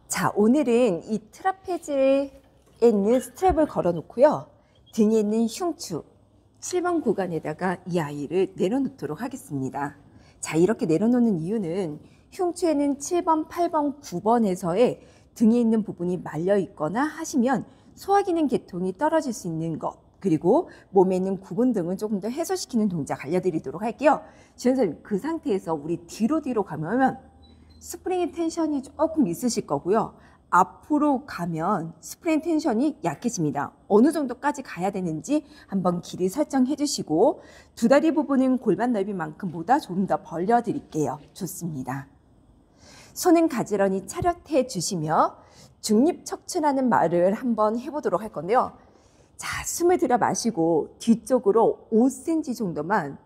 자, 오늘은 이 트라페즈에 있는 스트랩을 걸어 놓고요. 등에 있는 흉추 7번 구간에다가 이 아이를 내려놓도록 하겠습니다. 자, 이렇게 내려놓는 이유는 흉추에는 7번, 8번, 9번에서의 등에 있는 부분이 말려 있거나 하시면 소화기능 계통이 떨어질 수 있는 것, 그리고 몸에 있는 구분 등을 조금 더 해소시키는 동작 알려드리도록 할게요. 지원 선생님, 그 상태에서 우리 뒤로 가면 스프링 텐션이 조금 있으실 거고요. 앞으로 가면 스프링 텐션이 약해집니다. 어느 정도까지 가야 되는지 한번 길이 설정해 주시고, 두 다리 부분은 골반 넓이만큼보다 조금 더 벌려 드릴게요. 좋습니다. 손은 가지런히 차렷해 주시며 중립척추라는 말을 한번 해보도록 할 건데요. 자, 숨을 들여 마시고 뒤쪽으로 5cm 정도만,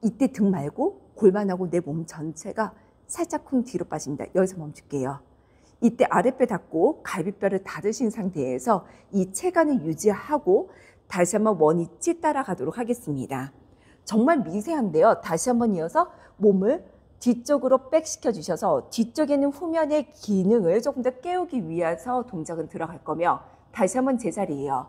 이때 등 말고 골반하고 내 몸 전체가 살짝 쿵 뒤로 빠집니다. 여기서 멈출게요. 이때 아랫배 닫고 갈비뼈를 닫으신 상태에서 이 체간을 유지하고 다시 한번 원위치 따라가도록 하겠습니다. 정말 미세한데요. 다시 한번 이어서 몸을 뒤쪽으로 백시켜 주셔서 뒤쪽에 있는 후면의 기능을 조금 더 깨우기 위해서 동작은 들어갈 거며, 다시 한번 제자리예요.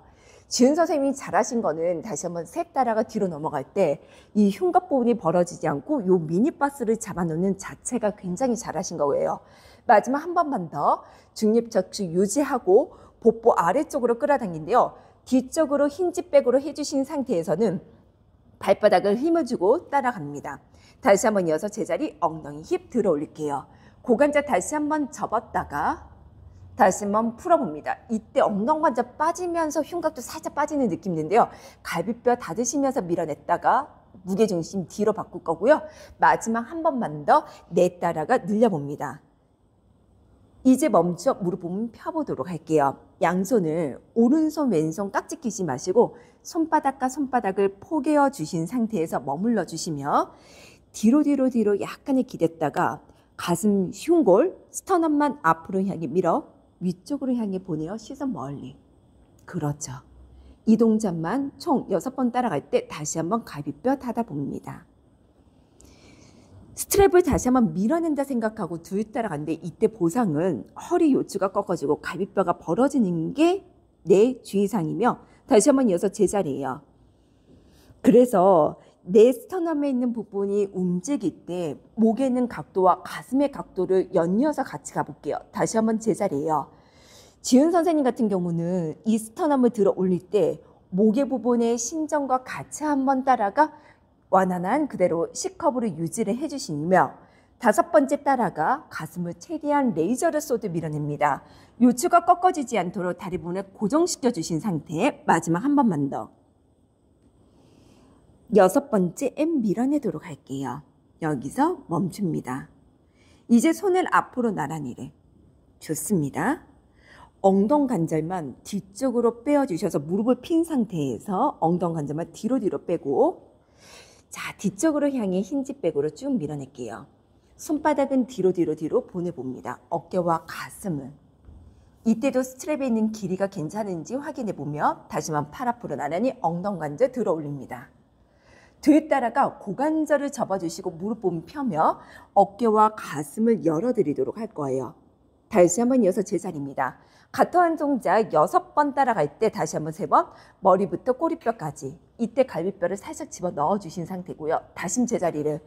지은 선생님이 잘하신 거는 다시 한번 셋 따라가 뒤로 넘어갈 때 이 흉곽 부분이 벌어지지 않고 요 미니바스를 잡아놓는 자체가 굉장히 잘하신 거예요. 마지막 한 번만 더 중립척추 유지하고 복부 아래쪽으로 끌어당긴데요. 뒤쪽으로 힌지백으로 해주신 상태에서는 발바닥을 힘을 주고 따라갑니다. 다시 한번 이어서 제자리 엉덩이 힙 들어 올릴게요. 고관자 다시 한번 접었다가 다시 한번 풀어봅니다. 이때 엉덩관자 빠지면서 흉곽도 살짝 빠지는 느낌인데요. 갈비뼈 닫으시면서 밀어냈다가 무게중심 뒤로 바꿀 거고요. 마지막 한 번만 더 내따라가 늘려봅니다. 이제 멈춰 무릎 부분 펴보도록 할게요. 양손을 오른손 왼손 깍지 끼지 마시고 손바닥과 손바닥을 포개어 주신 상태에서 머물러 주시며 뒤로 약간의 기댔다가 가슴 흉골 스터넘만 앞으로 향해 밀어 위쪽으로 향해 보내어 시선 멀리. 그렇죠. 이 동작만 총 6번 따라갈 때 다시 한번 갈비뼈 닫아봅니다. 스트랩을 다시 한번 밀어낸다 생각하고 둘 따라가는데, 이때 보상은 허리 요추가 꺾어지고 갈비뼈가 벌어지는 게 내 주의사항이며, 다시 한번 이어서 제자리예요. 그래서 내 스터넘에 있는 부분이 움직일 때 목에 있는 각도와 가슴의 각도를 연이어서 같이 가볼게요. 다시 한번 제자리예요. 지은 선생님 같은 경우는 이 스터넘을 들어 올릴 때 목의 부분의 신전과 같이 한번 따라가 완화한 그대로 C컵으로 유지를 해주시며, 5번째 따라가 가슴을 최대한 레이저를 쏘듯 밀어냅니다. 요추가 꺾어지지 않도록 다리 부분을 고정시켜 주신 상태에 마지막 한 번만 더. 6번째 M 밀어내도록 할게요. 여기서 멈춥니다. 이제 손을 앞으로 나란히래. 좋습니다. 엉덩 관절만 뒤쪽으로 빼어주셔서 무릎을 핀 상태에서 엉덩 관절만 뒤로 빼고, 자, 뒤쪽으로 향해 힌지백으로 쭉 밀어낼게요. 손바닥은 뒤로 보내봅니다. 어깨와 가슴을. 이때도 스트랩에 있는 길이가 괜찮은지 확인해보며 다시 한번 팔 앞으로 나란히 엉덩 관절 들어 올립니다. 뒤에 따라가 고관절을 접어주시고 무릎 부분 펴며 어깨와 가슴을 열어드리도록 할 거예요. 다시 한번 이어서 제자리입니다. 같은 동작 6번 따라갈 때 다시 한번 3번, 머리부터 꼬리뼈까지. 이때 갈비뼈를 살짝 집어 넣어주신 상태고요. 다시 제자리를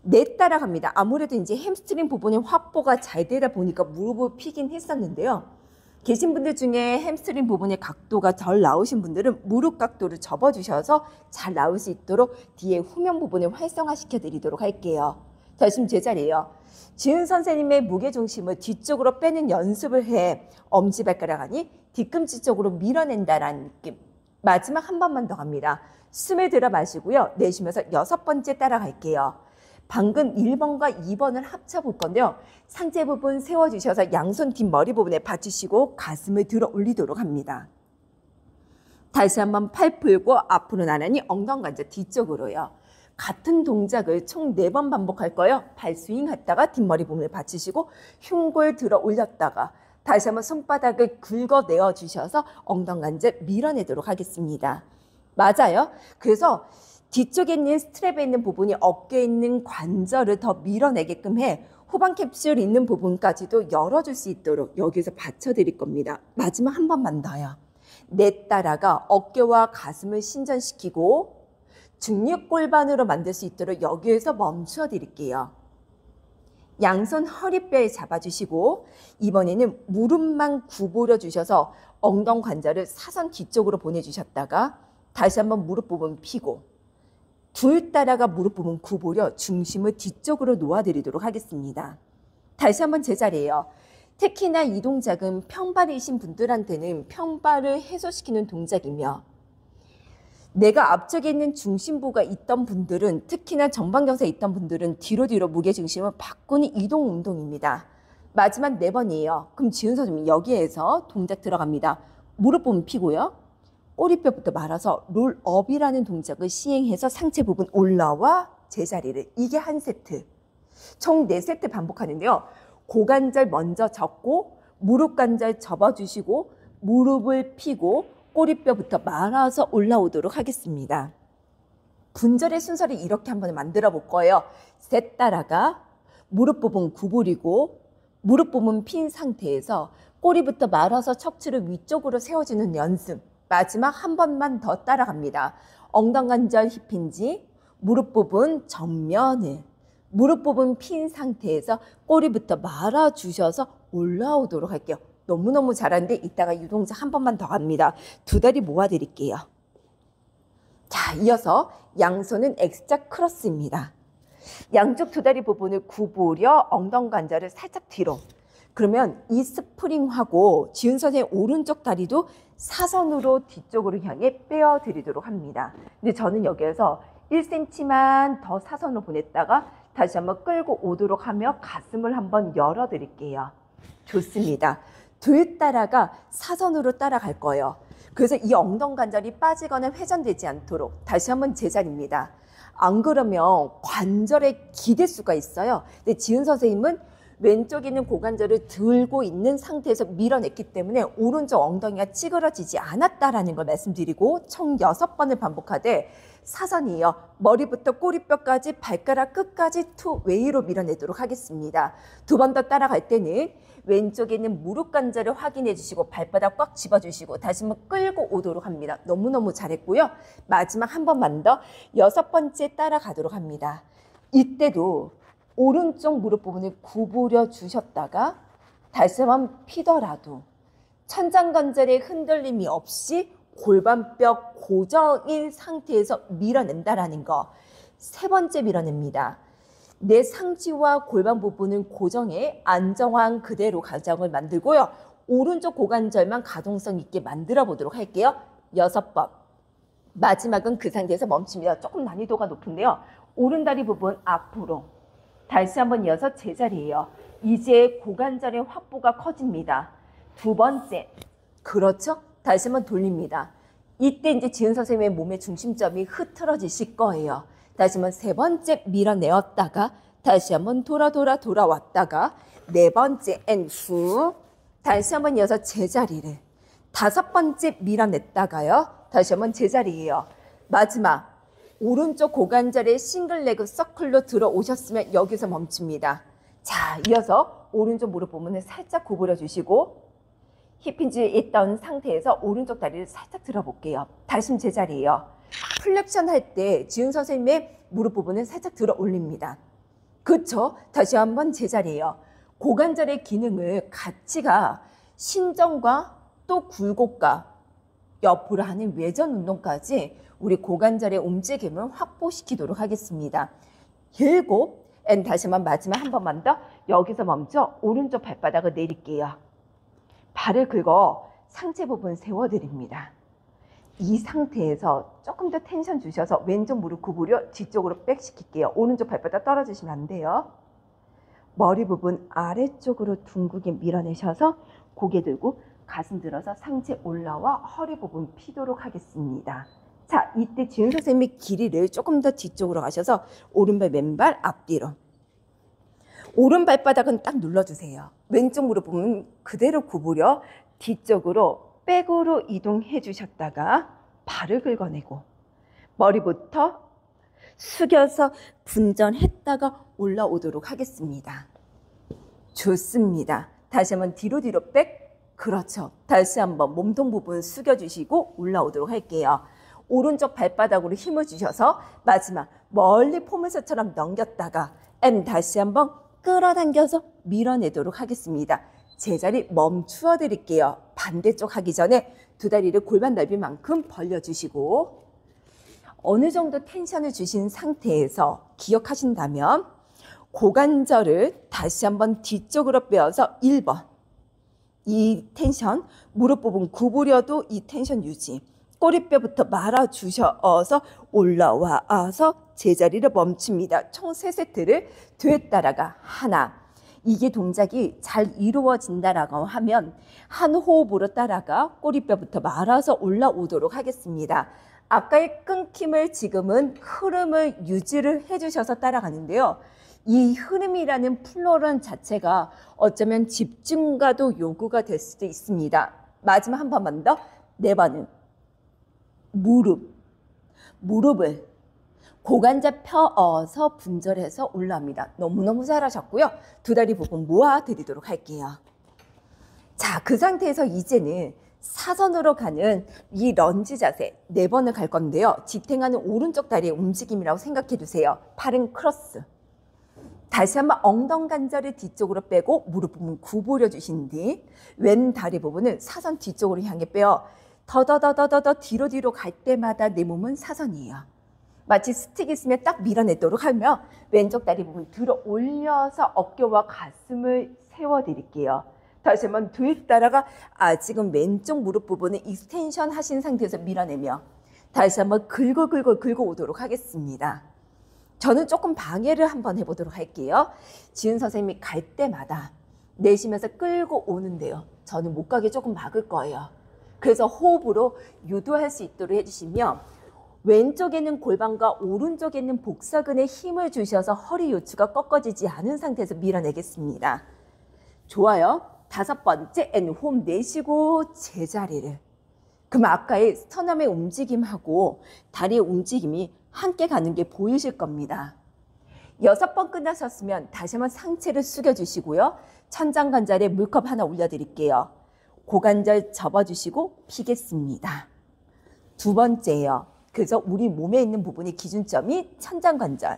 내 따라갑니다. 아무래도 이제 햄스트링 부분이 확보가 잘 되다 보니까 무릎을 피긴 했었는데요. 계신 분들 중에 햄스트링 부분의 각도가 덜 나오신 분들은 무릎 각도를 접어주셔서 잘 나올 수 있도록 뒤에 후면 부분을 활성화시켜 드리도록 할게요. 다시 제자리예요. 지은 선생님의 무게중심을 뒤쪽으로 빼는 연습을 해 엄지발가락 아니 뒤꿈치 쪽으로 밀어낸다라는 느낌. 마지막 한 번만 더 갑니다. 숨을 들여 마시고요. 내쉬면서 6번째 따라갈게요. 방금 1번과 2번을 합쳐볼 건데요. 상체 부분 세워주셔서 양손 뒷머리 부분에 받치시고 가슴을 들어 올리도록 합니다. 다시 한번 팔 풀고 앞으로 나란히 엉덩이 관절 뒤쪽으로요. 같은 동작을 총 4번 반복할 거예요. 발 스윙 했다가 뒷머리 부분을 받치시고 흉골 들어 올렸다가 다시 한번 손바닥을 긁어내어 주셔서 엉덩이 관절 밀어내도록 하겠습니다. 맞아요. 그래서 뒤쪽에 있는 스트랩에 있는 부분이 어깨에 있는 관절을 더 밀어내게끔 해 후방 캡슐 있는 부분까지도 열어줄 수 있도록 여기서 받쳐드릴 겁니다. 마지막 한 번만 더요. 냈다라가 어깨와 가슴을 신전시키고 중립골반으로 만들 수 있도록 여기에서 멈춰 드릴게요. 양손 허리뼈에 잡아주시고 이번에는 무릎만 구부려 주셔서 엉덩 관절을 사선 뒤쪽으로 보내주셨다가 다시 한번 무릎 부분 펴고 둘 따라가 무릎 부분 구부려 중심을 뒤쪽으로 놓아드리도록 하겠습니다. 다시 한번 제자리예요. 특히나 이 동작은 평발이신 분들한테는 평발을 해소시키는 동작이며 내가 앞쪽에 있는 중심부가 있던 분들은 특히나 정방경사에 있던 분들은 뒤로 무게중심을 바꾸는 이동 운동입니다. 마지막 4번이에요. 그럼 지은 선생님이 여기에서 동작 들어갑니다. 무릎 부분 펴고요. 꼬리뼈부터 말아서 롤업이라는 동작을 시행해서 상체 부분 올라와 제자리를. 이게 한 세트. 총 4세트 반복하는데요. 고관절 먼저 접고 무릎 관절 접어주시고 무릎을 펴고 꼬리뼈부터 말아서 올라오도록 하겠습니다. 분절의 순서를 이렇게 한번 만들어 볼 거예요. 셋 따라가 무릎 부분 구부리고 무릎 부분 핀 상태에서 꼬리부터 말아서 척추를 위쪽으로 세워주는 연습. 마지막 한 번만 더 따라갑니다. 엉덩관절 힙힌지 무릎 부분 정면을 무릎 부분 핀 상태에서 꼬리부터 말아주셔서 올라오도록 할게요. 너무너무 잘하는데 이따가 이 동작 한 번만 더 합니다. 두 다리 모아드릴게요. 자, 이어서 양손은 X자 크로스입니다. 양쪽 두 다리 부분을 구부려 엉덩관절을 살짝 뒤로. 그러면 이 스프링하고 지은 선생님 오른쪽 다리도 사선으로 뒤쪽으로 향해 빼어드리도록 합니다. 근데 저는 여기에서 1cm만 더 사선으로 보냈다가 다시 한번 끌고 오도록 하며 가슴을 한번 열어드릴게요. 좋습니다. 둘 따라가 사선으로 따라갈 거예요. 그래서 이 엉덩관절이 빠지거나 회전되지 않도록 다시 한번 제자리입니다. 안 그러면 관절에 기댈 수가 있어요. 근데 지은 선생님은 왼쪽에 있는 고관절을 들고 있는 상태에서 밀어냈기 때문에 오른쪽 엉덩이가 찌그러지지 않았다라는 걸 말씀드리고 총 6번을 반복하되 사선이요. 머리부터 꼬리뼈까지 발가락 끝까지 투 웨이로 밀어내도록 하겠습니다. 두 번 더 따라갈 때는 왼쪽에 있는 무릎 관절을 확인해 주시고 발바닥 꽉 집어주시고 다시 한번 끌고 오도록 합니다. 너무너무 잘했고요. 마지막 한 번만 더 6번째 따라가도록 합니다. 이때도 오른쪽 무릎 부분을 구부려 주셨다가 다시 한번 피더라도 천장관절의 흔들림이 없이 골반뼈 고정인 상태에서 밀어낸다라는 거. 3번째 밀어냅니다. 내 상지와 골반 부분은 고정해 안정환 그대로 가정을 만들고요. 오른쪽 고관절만 가동성 있게 만들어 보도록 할게요. 6번. 마지막은 그 상태에서 멈춥니다. 조금 난이도가 높은데요. 오른다리 부분 앞으로. 다시 한번 이어서 제자리예요. 이제 고관절의 확보가 커집니다. 2번째. 그렇죠? 다시 한번 돌립니다. 이때 이제 지은 선생님의 몸의 중심점이 흐트러지실 거예요. 다시 한번 3번째 밀어내었다가 다시 한번 돌아왔다가 4번째 앤 후 다시 한번 이어서 제자리를 5번째 밀어냈다가요. 다시 한번 제자리예요. 마지막 오른쪽 고관절의 싱글레그 서클로 들어오셨으면 여기서 멈춥니다. 자, 이어서 오른쪽 무릎 부분을 살짝 구부려 주시고 힙힌지에 있던 상태에서 오른쪽 다리를 살짝 들어볼게요. 다시 제자리예요. 플렉션 할 때 지은 선생님의 무릎 부분을 살짝 들어 올립니다. 그렇죠? 다시 한번 제자리예요. 고관절의 기능을 같이가 신전과 또 굴곡과 옆으로 하는 외전 운동까지 우리 고관절의 움직임을 확보시키도록 하겠습니다. 7, 다시 한번 마지막 한 번만 더 여기서 멈춰 오른쪽 발바닥을 내릴게요. 발을 긁어 상체 부분 세워드립니다. 이 상태에서 조금 더 텐션 주셔서 왼쪽 무릎 구부려 뒤쪽으로 백 시킬게요. 오른쪽 발바닥 떨어지시면 안 돼요. 머리 부분 아래쪽으로 둥글게 밀어내셔서 고개 들고 가슴 들어서 상체 올라와 허리 부분 피도록 하겠습니다. 자, 이때 지은 선생님의 길이를 조금 더 뒤쪽으로 가셔서 오른발 왼발 앞뒤로. 오른 발바닥은 딱 눌러주세요. 왼쪽 무릎 부분 그대로 구부려 뒤쪽으로 백으로 이동해 주셨다가 발을 긁어내고 머리부터 숙여서 분전했다가 올라오도록 하겠습니다. 좋습니다. 다시 한번 뒤로 백. 그렇죠. 다시 한번 몸통 부분 숙여주시고 올라오도록 할게요. 오른쪽 발바닥으로 힘을 주셔서 마지막 멀리 포물선처럼 넘겼다가 다시 한번 끌어당겨서 밀어내도록 하겠습니다. 제자리 멈추어 드릴게요. 반대쪽 하기 전에 두 다리를 골반 넓이만큼 벌려주시고 어느 정도 텐션을 주신 상태에서 기억하신다면 고관절을 다시 한번 뒤쪽으로 빼어서 1번. 이 텐션, 무릎 부분 구부려도 이 텐션 유지. 꼬리뼈부터 말아주셔서 올라와서 제자리를 멈춥니다. 총 3세트를 뒤에 따라가 하나. 이게 동작이 잘 이루어진다라고 하면 한 호흡으로 따라가 꼬리뼈부터 말아서 올라오도록 하겠습니다. 아까의 끊김을 지금은 흐름을 유지를 해주셔서 따라가는데요. 이 흐름이라는 플로런 자체가 어쩌면 집중과도 요구가 될 수도 있습니다. 마지막 한 번만 더. 4번은 무릎을 고관절 펴서 분절해서 올라옵니다. 너무너무 잘하셨고요. 두 다리 부분 모아드리도록 할게요. 자, 그 상태에서 이제는 사선으로 가는 이 런지 자세 4번을 갈 건데요. 지탱하는 오른쪽 다리의 움직임이라고 생각해 주세요. 팔은 크로스. 다시 한번 엉덩 관절을 뒤쪽으로 빼고 무릎 부분 구부려 주신 뒤 왼 다리 부분을 사선 뒤쪽으로 향해 빼어 더더더더더 뒤로 갈 때마다 내 몸은 사선이에요. 마치 스틱이 있으면 딱 밀어내도록 하며 왼쪽 다리 부분 들어 올려서 어깨와 가슴을 세워드릴게요. 다시 한번 뒤에 따라가 지금 왼쪽 무릎 부분을 익스텐션 하신 상태에서 밀어내며 다시 한번 긁어 오도록 하겠습니다. 저는 조금 방해를 한번 해보도록 할게요. 지은 선생님이 갈 때마다 내쉬면서 끌고 오는데요. 저는 못 가게 조금 막을 거예요. 그래서 호흡으로 유도할 수 있도록 해주시면 왼쪽에는 골반과 오른쪽에는 복사근에 힘을 주셔서 허리 요추가 꺾어지지 않은 상태에서 밀어내겠습니다. 좋아요. 5번째 호흡 내쉬고 제자리를. 그럼 아까의 스터넘의 움직임하고 다리의 움직임이 함께 가는 게 보이실 겁니다. 6번 끝나셨으면 다시 한번 상체를 숙여주시고요. 천장관절에 물컵 하나 올려드릴게요. 고관절 접어주시고 피겠습니다. 2번째예요. 그래서 우리 몸에 있는 부분의 기준점이 천장관절.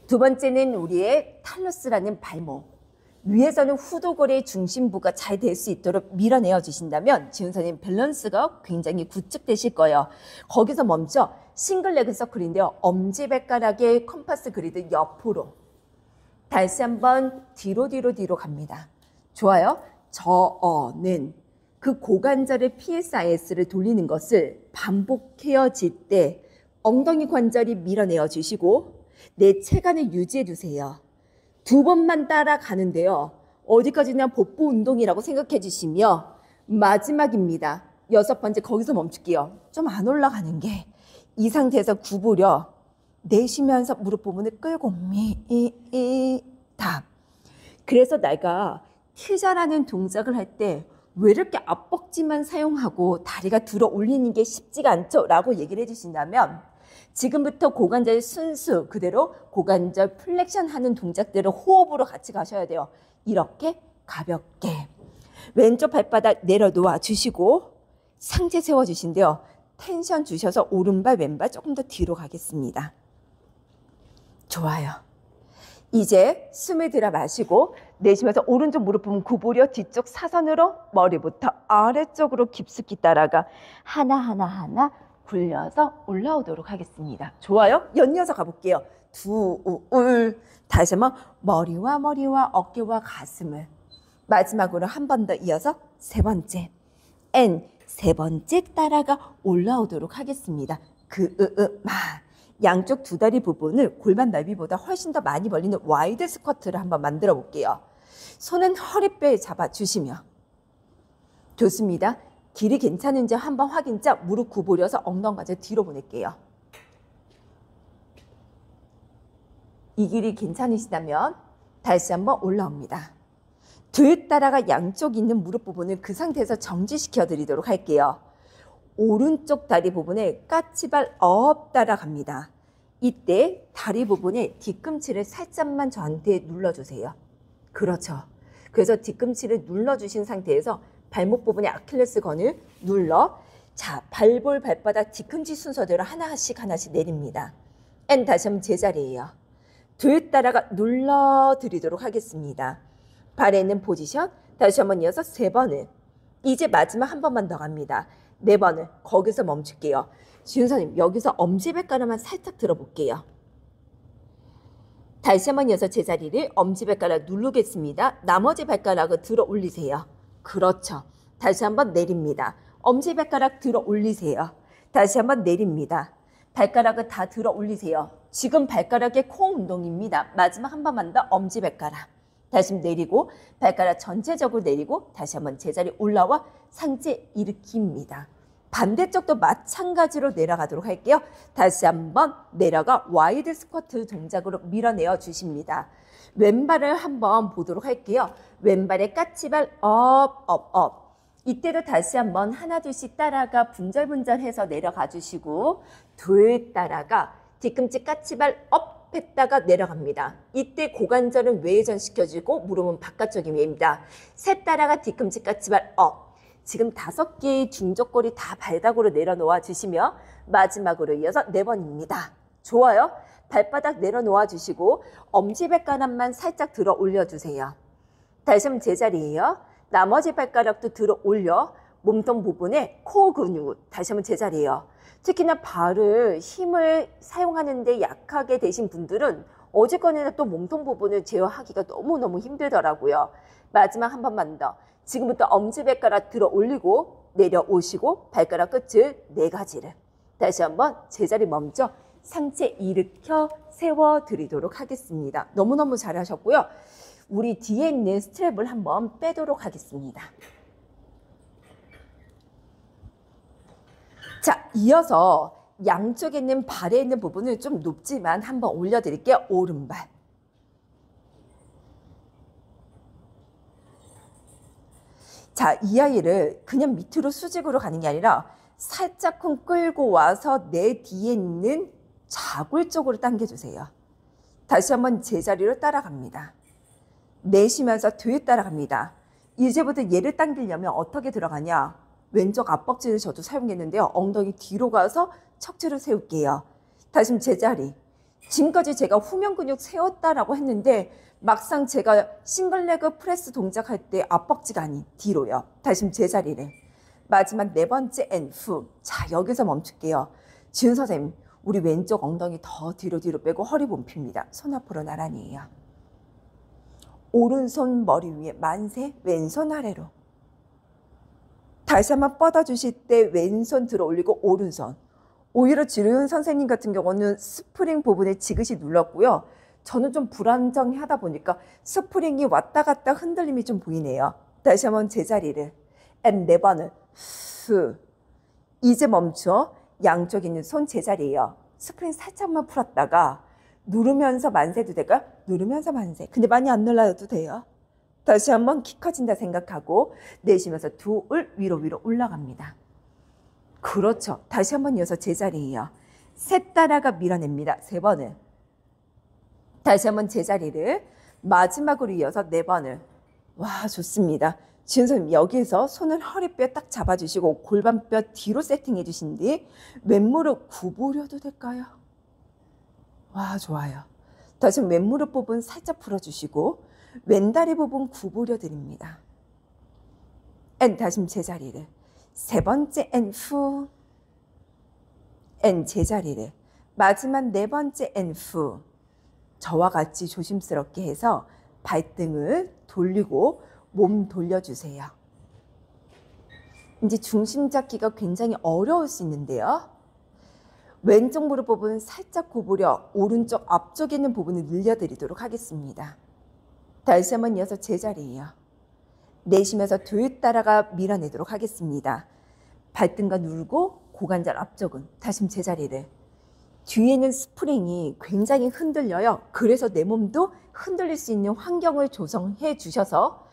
2번째는 우리의 탈러스라는 발목. 위에서는 후두골의 중심부가 잘 될 수 있도록 밀어내어 주신다면 지은 선생님 밸런스가 굉장히 구축되실 거예요. 거기서 멈춰 싱글레그 서클인데요. 엄지발가락의 컴파스 그리드 옆으로. 다시 한번 뒤로 갑니다. 좋아요. 저는 그 고관절의 PSIS를 돌리는 것을 반복해질 때 엉덩이 관절이 밀어내어 주시고 내 체간을 유지해 주세요. 2번만 따라가는데요. 어디까지나 복부 운동이라고 생각해 주시며 마지막입니다. 6번째 거기서 멈출게요. 좀 안 올라가는 게 이 상태에서 구부려 내쉬면서 무릎 부분을 끌고 답. 그래서 내가 티자라는 동작을 할 때 왜 이렇게 앞벅지만 사용하고 다리가 들어 올리는 게 쉽지가 않죠? 라고 얘기를 해주신다면 지금부터 고관절 순수 그대로 고관절 플렉션 하는 동작대로 호흡으로 같이 가셔야 돼요. 이렇게 가볍게 왼쪽 발바닥 내려놓아 주시고 상체 세워주신대요. 텐션 주셔서 오른발 왼발 조금 더 뒤로 가겠습니다. 좋아요. 이제 숨을 들여 마시고 내쉬면서 오른쪽 무릎 부분 구부려 뒤쪽 사선으로 머리부터 아래쪽으로 깊숙이 따라가 하나 굴려서 올라오도록 하겠습니다. 좋아요. 연이어서 가볼게요. 다시 한번 머리와 어깨와 가슴을 마지막으로 한 번 더 이어서 3번째 세 번째 따라가 올라오도록 하겠습니다. 양쪽 두 다리 부분을 골반 넓이보다 훨씬 더 많이 벌리는 와이드 스쿼트를 한번 만들어 볼게요. 손은 허리뼈에 잡아주시며 좋습니다. 길이 괜찮은지 한번 확인자 무릎 구부려서 엉덩이까지 뒤로 보낼게요. 이 길이 괜찮으시다면 다시 한번 올라옵니다. 뒤에 따라가 양쪽 있는 무릎 부분을 그 상태에서 정지시켜 드리도록 할게요. 오른쪽 다리 부분에 까치발 업 따라갑니다. 이때 다리 부분에 뒤꿈치를 살짝만 저한테 눌러주세요. 그렇죠. 그래서 뒤꿈치를 눌러주신 상태에서 발목 부분의 아킬레스건을 눌러 자, 발볼 발바닥 뒤꿈치 순서대로 하나씩 내립니다. 앤 다시 한번 제자리예요. 둘 따라가 눌러드리도록 하겠습니다. 발에 있는 포지션 다시 한번 이어서 3번을 이제 마지막 한 번만 더 갑니다. 4번을 거기서 멈출게요. 지윤선생님 여기서 엄지발가락만 살짝 들어볼게요. 다시 한번 이어서 제자리를 엄지발가락 누르겠습니다. 나머지 발가락을 들어 올리세요. 그렇죠. 다시 한번 내립니다. 엄지발가락 들어 올리세요. 다시 한번 내립니다. 발가락을 다 들어 올리세요. 지금 발가락의 코 운동입니다. 마지막 한 번만 더 엄지발가락. 다시 내리고 발가락 전체적으로 내리고 다시 한번 제자리 올라와 상체 일으킵니다. 반대쪽도 마찬가지로 내려가도록 할게요. 다시 한번 내려가 와이드 스쿼트 동작으로 밀어내어 주십니다. 왼발을 한번 보도록 할게요. 왼발의 까치발 업. 이때도 다시 한번 하나 둘씩 따라가 분절분절해서 내려가 주시고 둘 따라가 뒤꿈치 까치발 업 했다가 내려갑니다. 이때 고관절은 외회전 시켜주고 무릎은 바깥쪽입니다. 셋 따라가 뒤꿈치 까치발 업. 지금 5개의 중족골이 다 발닥으로 내려놓아 주시며 마지막으로 이어서 4번입니다. 좋아요. 발바닥 내려놓아 주시고 엄지발가락만 살짝 들어 올려주세요. 다시 한번 제자리예요. 나머지 발가락도 들어 올려 몸통 부분에 코 근육 다시 한번 제자리예요. 특히나 발을 힘을 사용하는데 약하게 되신 분들은 어쨌거나 또 몸통 부분을 제어하기가 너무너무 힘들더라고요. 마지막 한 번만 더. 지금부터 엄지발가락 들어 올리고 내려오시고 발가락 끝을 4가지를 다시 한번 제자리 멈춰 상체 일으켜 세워드리도록 하겠습니다. 너무너무 잘하셨고요. 우리 뒤에 있는 스트랩을 한번 빼도록 하겠습니다. 자, 이어서 양쪽에 있는 발에 있는 부분을 좀 높지만 한번 올려드릴게요. 오른발. 자, 이 아이를 그냥 밑으로 수직으로 가는 게 아니라 살짝쿵 끌고 와서 내 뒤에 있는 자골 쪽으로 당겨주세요. 다시 한번 제자리로 따라갑니다. 내쉬면서 뒤에 따라갑니다. 이제부터 얘를 당기려면 어떻게 들어가냐? 왼쪽 앞벅지를 저도 사용했는데요. 엉덩이 뒤로 가서 척추를 세울게요. 다시 제자리. 지금까지 제가 후면 근육 세웠다라고 했는데 막상 제가 싱글레그 프레스 동작할 때 앞벅지가 아닌 뒤로요. 다시 제자리를. 마지막 4번째 앤 후. 자, 여기서 멈출게요. 지은 선생님, 우리 왼쪽 엉덩이 더 뒤로 빼고 허리 봄핍니다. 손 앞으로 나란히요. 오른손 머리 위에 만세, 왼손 아래로. 다시 한번 뻗어주실 때 왼손 들어 올리고 오른손. 오히려 지은 선생님 같은 경우는 스프링 부분에 지그시 눌렀고요. 저는 좀 불안정하다 보니까 스프링이 왔다 갔다 흔들림이 좀 보이네요. 다시 한번 제자리를. 앤 4번을 후. 이제 멈춰. 양쪽 있는 손 제자리예요. 스프링 살짝만 풀었다가 누르면서 만세도 될까요? 누르면서 만세. 근데 많이 안 눌러도 돼요. 다시 한번 키 커진다 생각하고 내쉬면서 둘 위로 올라갑니다. 그렇죠. 다시 한번 이어서 제자리예요. 셋 따라가 밀어냅니다. 3번을. 다시 한번 제자리를. 마지막으로 이어서 4번을. 와, 좋습니다. 지은 선생님 여기에서 손을 허리뼈 딱 잡아주시고 골반뼈 뒤로 세팅해 주신 뒤 왼무릎 구부려도 될까요? 와, 좋아요. 다시 왼무릎 부분 살짝 풀어주시고 왼다리 부분 구부려 드립니다. 앤 다시 제자리를. 3번째 앤 후. 앤 제자리를. 마지막 4번째 앤 후. 저와 같이 조심스럽게 해서 발등을 돌리고 몸 돌려주세요. 이제 중심 잡기가 굉장히 어려울 수 있는데요. 왼쪽 무릎 부분 살짝 구부려 오른쪽 앞쪽에 있는 부분을 늘려드리도록 하겠습니다. 다시 한번 이어서 제자리예요. 내쉬면서 둘 따라가 밀어내도록 하겠습니다. 발등과 누르고 고관절 앞쪽은 다시 제자리를. 뒤에 있는 스프링이 굉장히 흔들려요. 그래서 내 몸도 흔들릴 수 있는 환경을 조성해 주셔서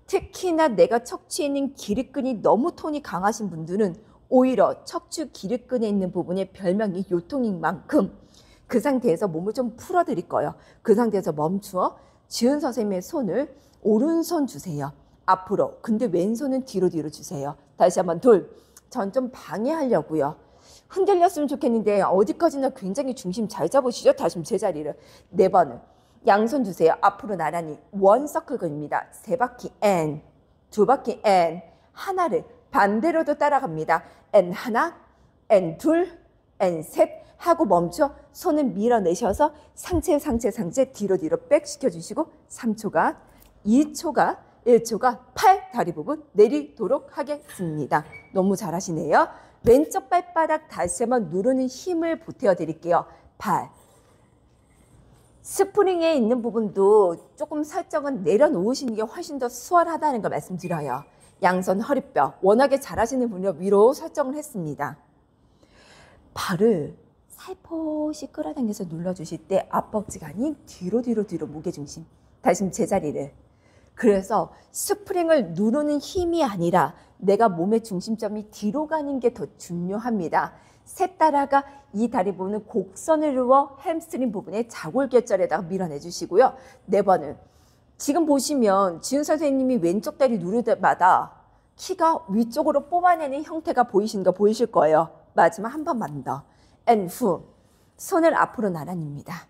특히나 내가 척추에 있는 기립근이 너무 톤이 강하신 분들은 오히려 척추 기립근에 있는 부분에 별명이 요통인 만큼 그 상태에서 몸을 좀 풀어드릴 거예요. 그 상태에서 멈추어 지은 선생님의 손을 오른손 주세요. 앞으로. 근데 왼손은 뒤로 주세요. 다시 한번 둘. 전 좀 방해하려고요. 흔들렸으면 좋겠는데 어디까지나 굉장히 중심 잘 잡으시죠? 다시 제자리를. 네 번은 양손 주세요. 앞으로 나란히. 원 서클 그립니다. 세 바퀴 N, 두 바퀴 N. 하나를 반대로도 따라갑니다. N 하나, N 둘, N 셋 하고 멈춰. 손을 밀어내셔서 상체 뒤로 백 시켜주시고 3초가, 2초가, 1초가 팔, 다리 부분 내리도록 하겠습니다. 너무 잘하시네요. 왼쪽 발바닥 다시 한번 누르는 힘을 보태어 드릴게요. 발. 스프링에 있는 부분도 조금 살짝은 내려놓으시는 게 훨씬 더 수월하다는 거 말씀드려요. 양손 허리뼈. 워낙에 잘하시는 분이라 위로 설정을 했습니다. 발을 살포시 끌어당겨서 눌러주실 때 앞벅지가 아닌 뒤로 무게중심. 다시 제자리를. 그래서 스프링을 누르는 힘이 아니라 내가 몸의 중심점이 뒤로 가는 게 더 중요합니다. 셋 따라가 이 다리 부분은 곡선을 그어 햄스트링 부분에 자골결절에다가 밀어내 주시고요. 네 번은 지금 보시면 지은 선생님이 왼쪽 다리 누를 때마다 키가 위쪽으로 뽑아내는 형태가 보이시는 거 보이실 거예요. 마지막 한 번만 더. and 후. 손을 앞으로 나란히입니다.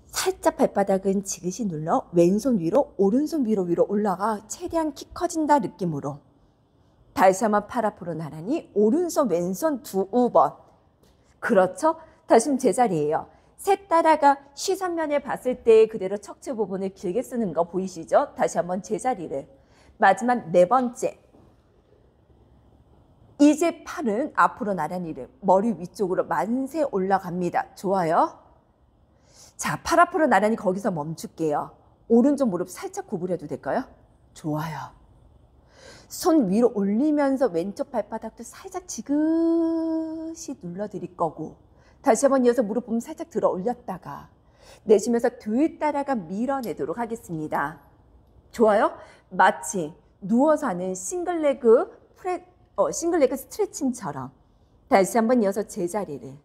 살짝 발바닥은 지그시 눌러 왼손 위로 오른손 위로 올라가 최대한 키 커진다 느낌으로. 다시 한번 팔 앞으로 나란히 오른손 왼손 두 번. 그렇죠? 다시 제자리예요. 셋 따라가 시선면에 봤을 때 그대로 척추 부분을 길게 쓰는 거 보이시죠? 다시 한번 제자리를. 마지막 네 번째. 이제 팔은 앞으로 나란히를 머리 위쪽으로 만세 올라갑니다. 좋아요. 자, 팔 앞으로 나란히 거기서 멈출게요. 오른쪽 무릎 살짝 구부려도 될까요? 좋아요. 손 위로 올리면서 왼쪽 발바닥도 살짝 지그시 눌러드릴 거고 다시 한번 이어서 무릎 부분 살짝 들어 올렸다가 내쉬면서 뒤 따라가 밀어내도록 하겠습니다. 좋아요? 마치 누워서 하는 싱글레그 스트레칭처럼 다시 한번 이어서 제자리를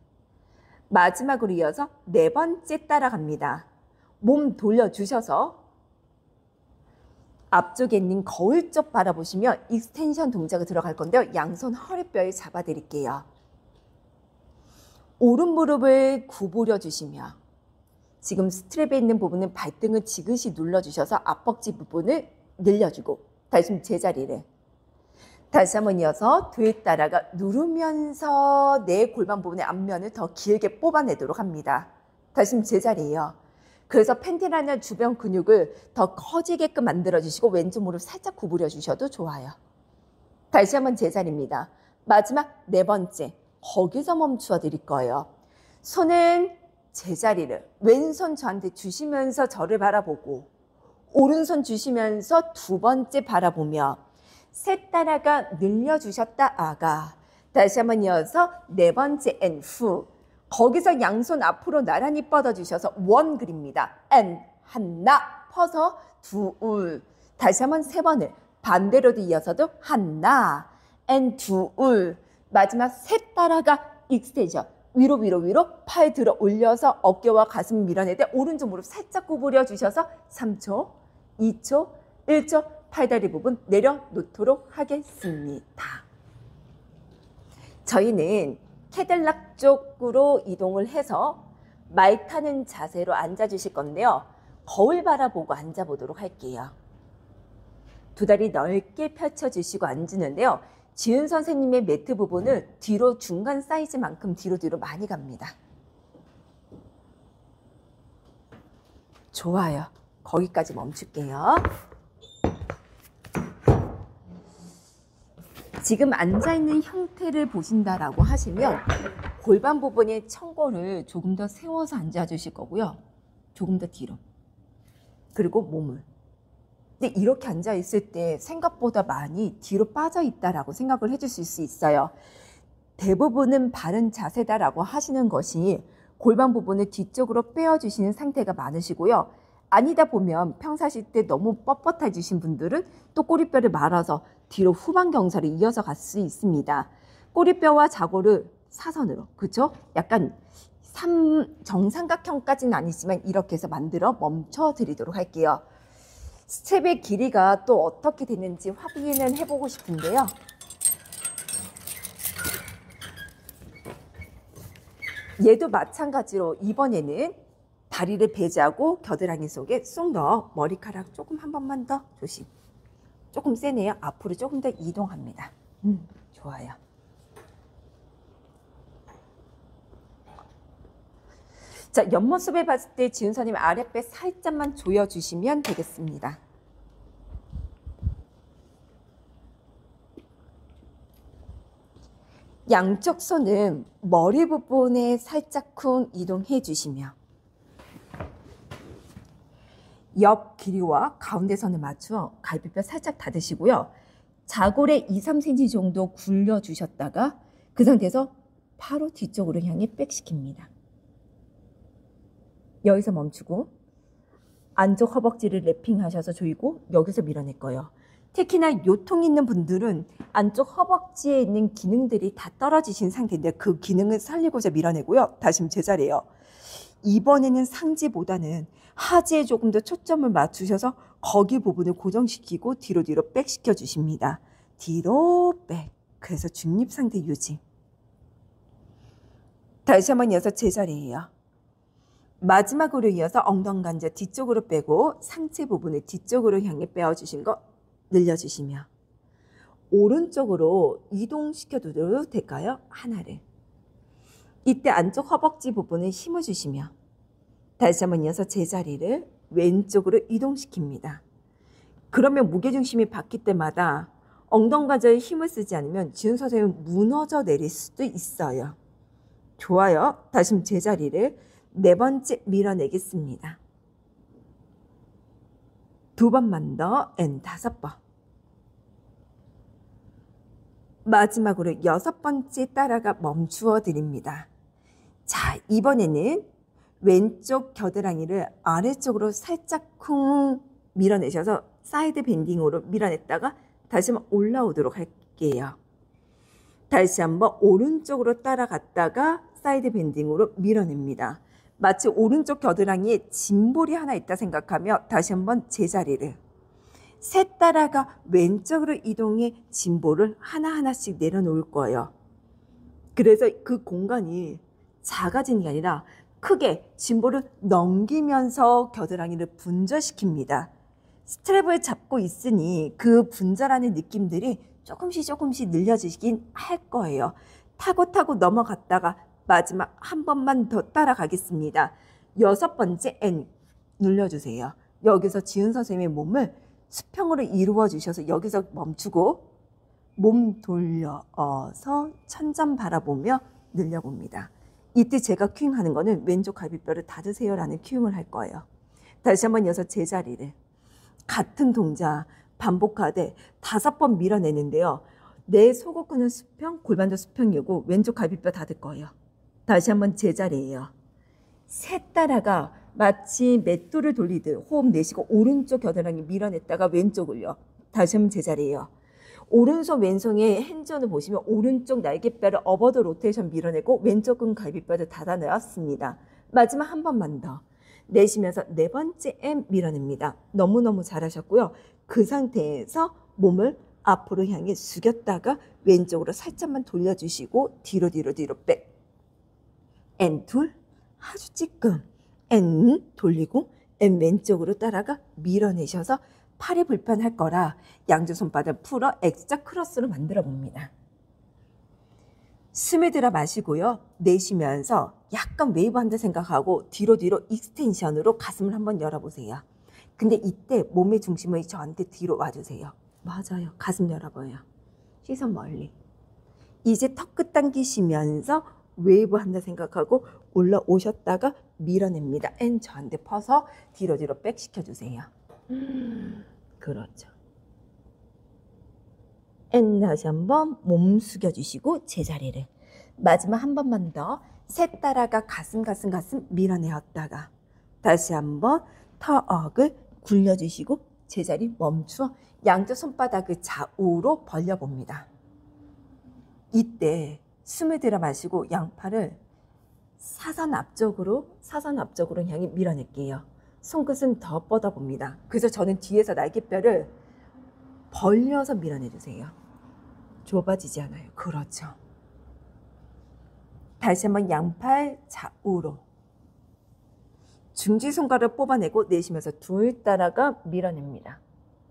마지막으로 이어서 네 번째 따라갑니다. 몸 돌려주셔서 앞쪽에 있는 거울 쪽 바라보시면 익스텐션 동작이 들어갈 건데요. 양손 허리뼈에 잡아드릴게요. 오른 무릎을 구부려 주시며 지금 스트랩에 있는 부분은 발등을 지그시 눌러주셔서 앞벅지 부분을 늘려주고 다시 제자리를 다시 한번 이어서 뒤에 따라가 누르면서 내 골반 부분의 앞면을 더 길게 뽑아내도록 합니다. 다시 제자리예요. 그래서 펜티라나 주변 근육을 더 커지게끔 만들어주시고 왼쪽 무릎 살짝 구부려 주셔도 좋아요. 다시 한번 제자리입니다. 마지막 네 번째. 거기서 멈추어 드릴 거예요. 손은 제자리를 왼손 저한테 주시면서 저를 바라보고 오른손 주시면서 두 번째 바라보며 셋 따라가 늘려주셨다 아가 다시 한번 이어서 네 번째 and 후 거기서 양손 앞으로 나란히 뻗어주셔서 원 그립니다. and 하나 퍼서 둘 다시 한번 세 번을 반대로도 이어서도 하나 and 둘 마지막 셋 따라가 익스텐션 위로 팔 들어 올려서 어깨와 가슴 밀어낼 때 오른쪽 무릎 살짝 구부려 주셔서 3초 2초 1초 팔다리 부분 내려놓도록 하겠습니다. 저희는 캐딜락 쪽으로 이동을 해서 말 타는 자세로 앉아주실 건데요. 거울 바라보고 앉아보도록 할게요. 두 다리 넓게 펼쳐주시고 앉으는데요. 지은 선생님의 매트 부분은 뒤로 중간 사이즈만큼 뒤로 많이 갑니다. 좋아요. 거기까지 멈출게요. 지금 앉아있는 형태를 보신다라고 하시면 골반 부분의 청골을 조금 더 세워서 앉아주실 거고요. 조금 더 뒤로. 그리고 몸을. 근데 이렇게 앉아있을 때 생각보다 많이 뒤로 빠져있다라고 생각을 해주실 수 있어요. 대부분은 바른 자세다라고 하시는 것이 골반 부분을 뒤쪽으로 빼어주시는 상태가 많으시고요. 아니다 보면 평사실 때 너무 뻣뻣해지신 분들은 또 꼬리뼈를 말아서 뒤로 후방 경사를 이어서 갈 수 있습니다. 꼬리뼈와 자골을 사선으로, 그렇죠? 약간 정삼각형까지는 아니지만 이렇게 해서 만들어 멈춰 드리도록 할게요. 스텝의 길이가 또 어떻게 되는지 확인은 해보고 싶은데요. 얘도 마찬가지로 이번에는 다리를 배제하고 겨드랑이 속에 쏙 넣어 머리카락 조금 한 번만 더 조심. 조금 세네요. 앞으로 조금 더 이동합니다. 좋아요. 자, 옆모습을 봤을 때 지훈선님 아랫배 살짝만 조여주시면 되겠습니다. 양쪽 손은 머리 부분에 살짝 쿵 이동해 주시며 옆 길이와 가운데 선을 맞추어 갈비뼈 살짝 닫으시고요. 자골에 2-3cm 정도 굴려 주셨다가 그 상태에서 바로 뒤쪽으로 향해 백시킵니다. 여기서 멈추고 안쪽 허벅지를 랩핑하셔서 조이고 여기서 밀어낼 거예요. 특히나 요통 있는 분들은 안쪽 허벅지에 있는 기능들이 다 떨어지신 상태인데 그 기능을 살리고자 밀어내고요. 다시 제자리예요. 이번에는 상지보다는 하지에 조금 더 초점을 맞추셔서 거기 부분을 고정시키고 뒤로 백시켜 주십니다. 뒤로 백. 그래서 중립 상태 유지. 다시 한번 이어서 제자리예요. 마지막으로 이어서 엉덩관절 뒤쪽으로 빼고 상체 부분을 뒤쪽으로 향해 빼어주신 거 늘려주시며 오른쪽으로 이동시켜도 될까요? 하나를. 이때 안쪽 허벅지 부분을 힘을 주시며 다시 한번 이어서 제자리를 왼쪽으로 이동시킵니다. 그러면 무게중심이 바뀔 때마다 엉덩관절에 힘을 쓰지 않으면 지훈 선생님은 무너져 내릴 수도 있어요. 좋아요. 다시 제자리를 4번째 밀어내겠습니다. 2번만 더, 5번. 마지막으로 6번째 따라가 멈추어 드립니다. 자, 이번에는 왼쪽 겨드랑이를 아래쪽으로 살짝 쿵 밀어내셔서 사이드 밴딩으로 밀어냈다가 다시 한번 올라오도록 할게요. 다시 한번 오른쪽으로 따라갔다가 사이드 밴딩으로 밀어냅니다. 마치 오른쪽 겨드랑이에 짐볼이 하나 있다 생각하며 다시 한번 제자리를. 셋 따라가 왼쪽으로 이동해 짐볼을 하나하나씩 내려놓을 거예요. 그래서 그 공간이 작아지는 게 아니라 크게 짐볼을 넘기면서 겨드랑이를 분절시킵니다. 스트랩을 잡고 있으니 그 분절하는 느낌들이 조금씩 늘려지긴 할 거예요. 타고 넘어갔다가 마지막 한 번만 더 따라가겠습니다. 6번째 N 눌러주세요. 여기서 지훈 선생님의 몸을 수평으로 이루어 주셔서 여기서 멈추고 몸 돌려서 천장 바라보며 늘려봅니다. 이때 제가 큐잉하는 거는 왼쪽 갈비뼈를 닫으세요 라는 큐잉을 할 거예요. 다시 한번 이어서 제자리를. 같은 동작 반복하되 5번 밀어내는데요. 내 속옷근은 수평, 골반도 수평이고 왼쪽 갈비뼈 닫을 거예요. 다시 한번 제자리예요. 셋 따라가 마치 맷돌을 돌리듯 호흡 내쉬고 오른쪽 겨드랑이 밀어냈다가 왼쪽을요. 다시 한번 제자리예요. 오른손 왼손의 핸즈온을 보시면 오른쪽 날개뼈를 어버더 로테이션 밀어내고 왼쪽은 갈비뼈를 닫아내었습니다. 마지막 한 번만 더. 내쉬면서 4번째 M 밀어냅니다. 너무너무 잘하셨고요. 그 상태에서 몸을 앞으로 향해 숙였다가 왼쪽으로 살짝만 돌려주시고 뒤로 백. N 둘 아주 찌끔. N 돌리고 N 왼쪽으로 따라가 밀어내셔서 팔이 불편할 거라 양쪽 손바닥 풀어 X자 크로스로 만들어 봅니다. 숨을 들어 마시고요. 내쉬면서 약간 웨이브 한다 생각하고 뒤로 익스텐션으로 가슴을 한번 열어보세요. 근데 이때 몸의 중심을 저한테 뒤로 와주세요. 맞아요. 가슴 열어봐요. 시선 멀리. 이제 턱끝 당기시면서 웨이브 한다 생각하고 올라오셨다가 밀어냅니다. N 저한테 퍼서 뒤로 백 시켜주세요. 그렇죠. N 다시 한번 몸 숙여주시고 제자리를. 마지막 한 번만 더. 셋 따라가 가슴 밀어내었다가 다시 한번 턱을 굴려주시고 제자리 멈추어 양쪽 손바닥을 좌우로 벌려봅니다. 이때 숨을 들여 마시고 양팔을 사선 앞쪽으로 향해 밀어낼게요. 손끝은 더 뻗어봅니다. 그래서 저는 뒤에서 날개뼈를 벌려서 밀어내주세요. 좁아지지 않아요. 그렇죠. 다시 한번 양팔 좌우로 중지손가락을 뽑아내고 내쉬면서 둘 따라가 밀어냅니다.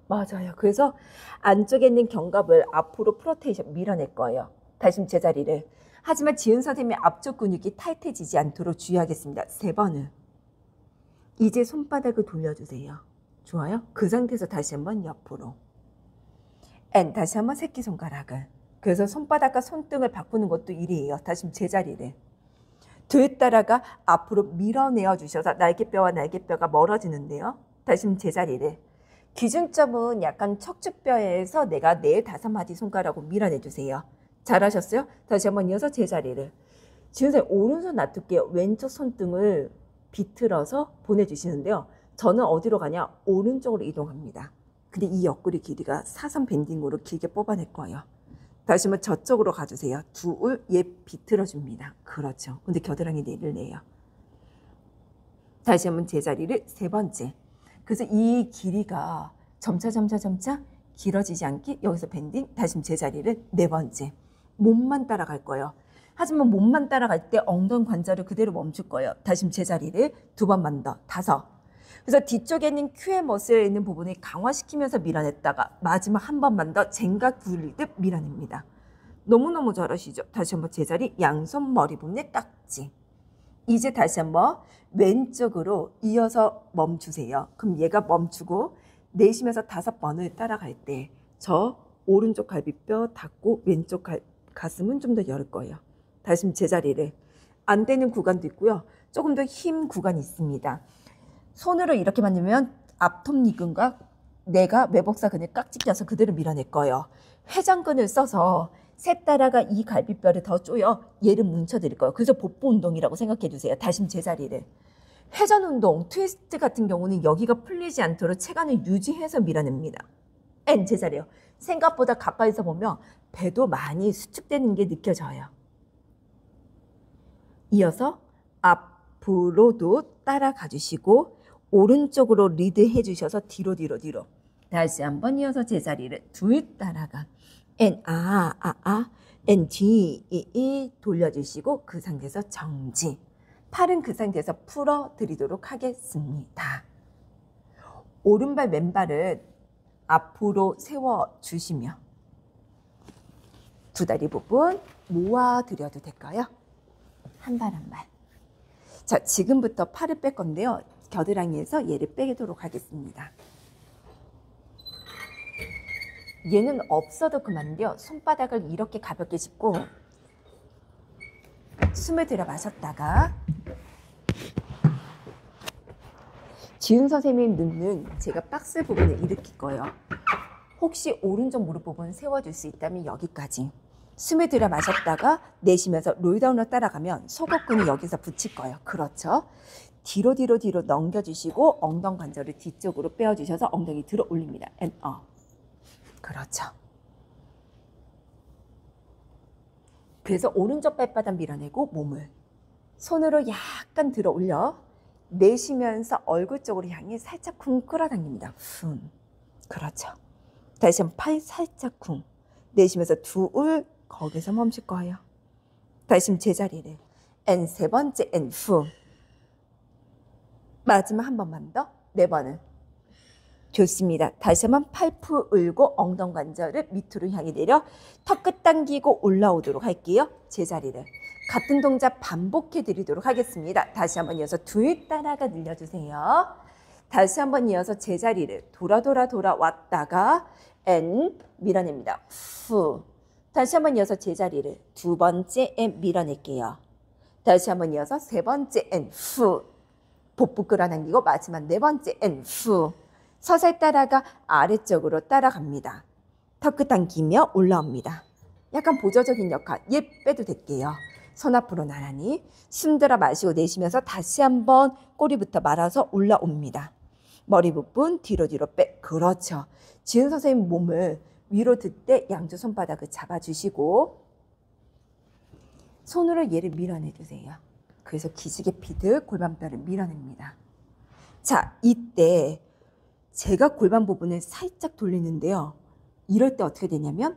맞아요. 그래서 안쪽에 있는 견갑을 앞으로 프로테이션 밀어낼 거예요. 다시 제자리를. 하지만 지은 선생님의 앞쪽 근육이 타이트해지지 않도록 주의하겠습니다. 3번은 이제 손바닥을 돌려주세요. 좋아요. 그 상태에서 다시 한번 옆으로. and 다시 한번 새끼손가락을. 그래서 손바닥과 손등을 바꾸는 것도 일이에요. 다시 제자리를. 둘 따라가 앞으로 밀어내어 주셔서 날개뼈와 날개뼈가 멀어지는데요. 다시 제자리를. 기준점은 약간 척추뼈에서 내가 4-5마디 손가락으로 밀어내주세요. 잘하셨어요? 다시 한번 이어서 제자리를. 지은선생님 오른손 놔둘게요. 왼쪽 손등을 비틀어서 보내주시는데요. 저는 어디로 가냐? 오른쪽으로 이동합니다. 근데 이 옆구리 길이가 사선 밴딩으로 길게 뽑아낼 거예요. 다시 한번 저쪽으로 가주세요. 둘, 얘 비틀어줍니다. 그렇죠. 근데 겨드랑이 내를 내요. 다시 한번 제자리를 3번째. 그래서 이 길이가 점차 길어지지 않게 여기서 밴딩, 다시 제자리를 4번째. 몸만 따라갈 거예요. 하지만 몸만 따라갈 때 엉덩이 관절을 그대로 멈출 거예요. 다시 제자리를 2번만 더, 5. 그래서 뒤쪽에 있는 큐의 머슬에 있는 부분을 강화시키면서 밀어냈다가 마지막 한 번만 더 젠각 굴리듯 밀어냅니다. 너무너무 잘하시죠? 다시 한번 제자리, 양손 머리 부분에 깍지. 이제 다시 한번 왼쪽으로 이어서 멈추세요. 그럼 얘가 멈추고 내쉬면서 5번을 따라갈 때 저 오른쪽 갈비뼈 닫고 왼쪽 가슴은 좀 더 열 거예요. 다시 제자리를. 안 되는 구간도 있고요. 조금 더 힘 구간이 있습니다. 손으로 이렇게 만들면 앞톱니근과 내가 매복사근을 깍지 껴서 그대로 밀어낼 거예요. 회전근을 써서 셋 따라가 이 갈비뼈를 더 조여 얘를 뭉쳐드릴 거예요. 그래서 복부 운동이라고 생각해 주세요. 다시 제자리를. 회전 운동, 트위스트 같은 경우는 여기가 풀리지 않도록 체간을 유지해서 밀어냅니다. and 제자리요. 생각보다 가까이서 보면 배도 많이 수축되는 게 느껴져요. 이어서 앞으로도 따라가 주시고 오른쪽으로 리드해 주셔서 뒤로. 다시 한번 이어서 제자리를 둘 따라가. and and 뒤 돌려주시고 그 상태에서 정지. 팔은 그 상태에서 풀어드리도록 하겠습니다. 오른발 왼발을 앞으로 세워주시며 두 다리 부분 모아드려도 될까요? 한 발 한 발. 자, 지금부터 팔을 뺄 건데요. 겨드랑이에서 얘를 빼도록 하겠습니다. 얘는 없어도 그만인데요. 손바닥을 이렇게 가볍게 짚고 숨을 들여 마셨다가 지은 선생님 눈은 제가 박스 부분을 일으킬 거예요. 혹시 오른쪽 무릎 부분 세워줄 수 있다면 여기까지. 숨을 들여 마셨다가 내쉬면서 롤다운으로 따라가면 속옷근이 여기서 붙일 거예요. 그렇죠. 뒤로 넘겨주시고 엉덩이 관절을 뒤쪽으로 빼어주셔서 엉덩이 들어 올립니다. and up. 그렇죠. 그래서 오른쪽 발바닥 밀어내고 몸을 손으로 약간 들어 올려 내쉬면서 얼굴 쪽으로 향해 살짝 쿵 끌어당깁니다. 그렇죠. 다시 한번 팔 살짝 쿵 내쉬면서 둘 거기서 멈출 거예요. 다시 제자리를 and 3번째 and 마지막 한 번만 더 4번은 좋습니다. 다시 한번 팔 풀고 엉덩이 관절을 밑으로 향해 내려 턱끝 당기고 올라오도록 할게요. 제자리를 같은 동작 반복해 드리도록 하겠습니다. 다시 한번 이어서 둘 따라가 늘려주세요. 다시 한번 이어서 제자리를 돌아왔다가 and 밀어냅니다. 다시 한번 이어서 제자리를 2번째 밀어낼게요. 다시 한번 이어서 3번째 and 복부 끌어당기고 마지막 4번째 and 서서히 따라가 아래쪽으로 따라갑니다. 턱끝 당기며 올라옵니다. 약간 보조적인 역할 얘 빼도 될게요. 손 앞으로 나란히 숨 들어 마시고 내쉬면서 다시 한번 꼬리부터 말아서 올라옵니다. 머리 부분 뒤로 빼. 그렇죠. 지은 선생님 몸을 위로 들 때 양쪽 손바닥을 잡아주시고 손으로 얘를 밀어내주세요. 그래서 기지개 피듯 골반뼈를 밀어냅니다. 자, 이때 제가 골반 부분을 살짝 돌리는데요. 이럴 때 어떻게 되냐면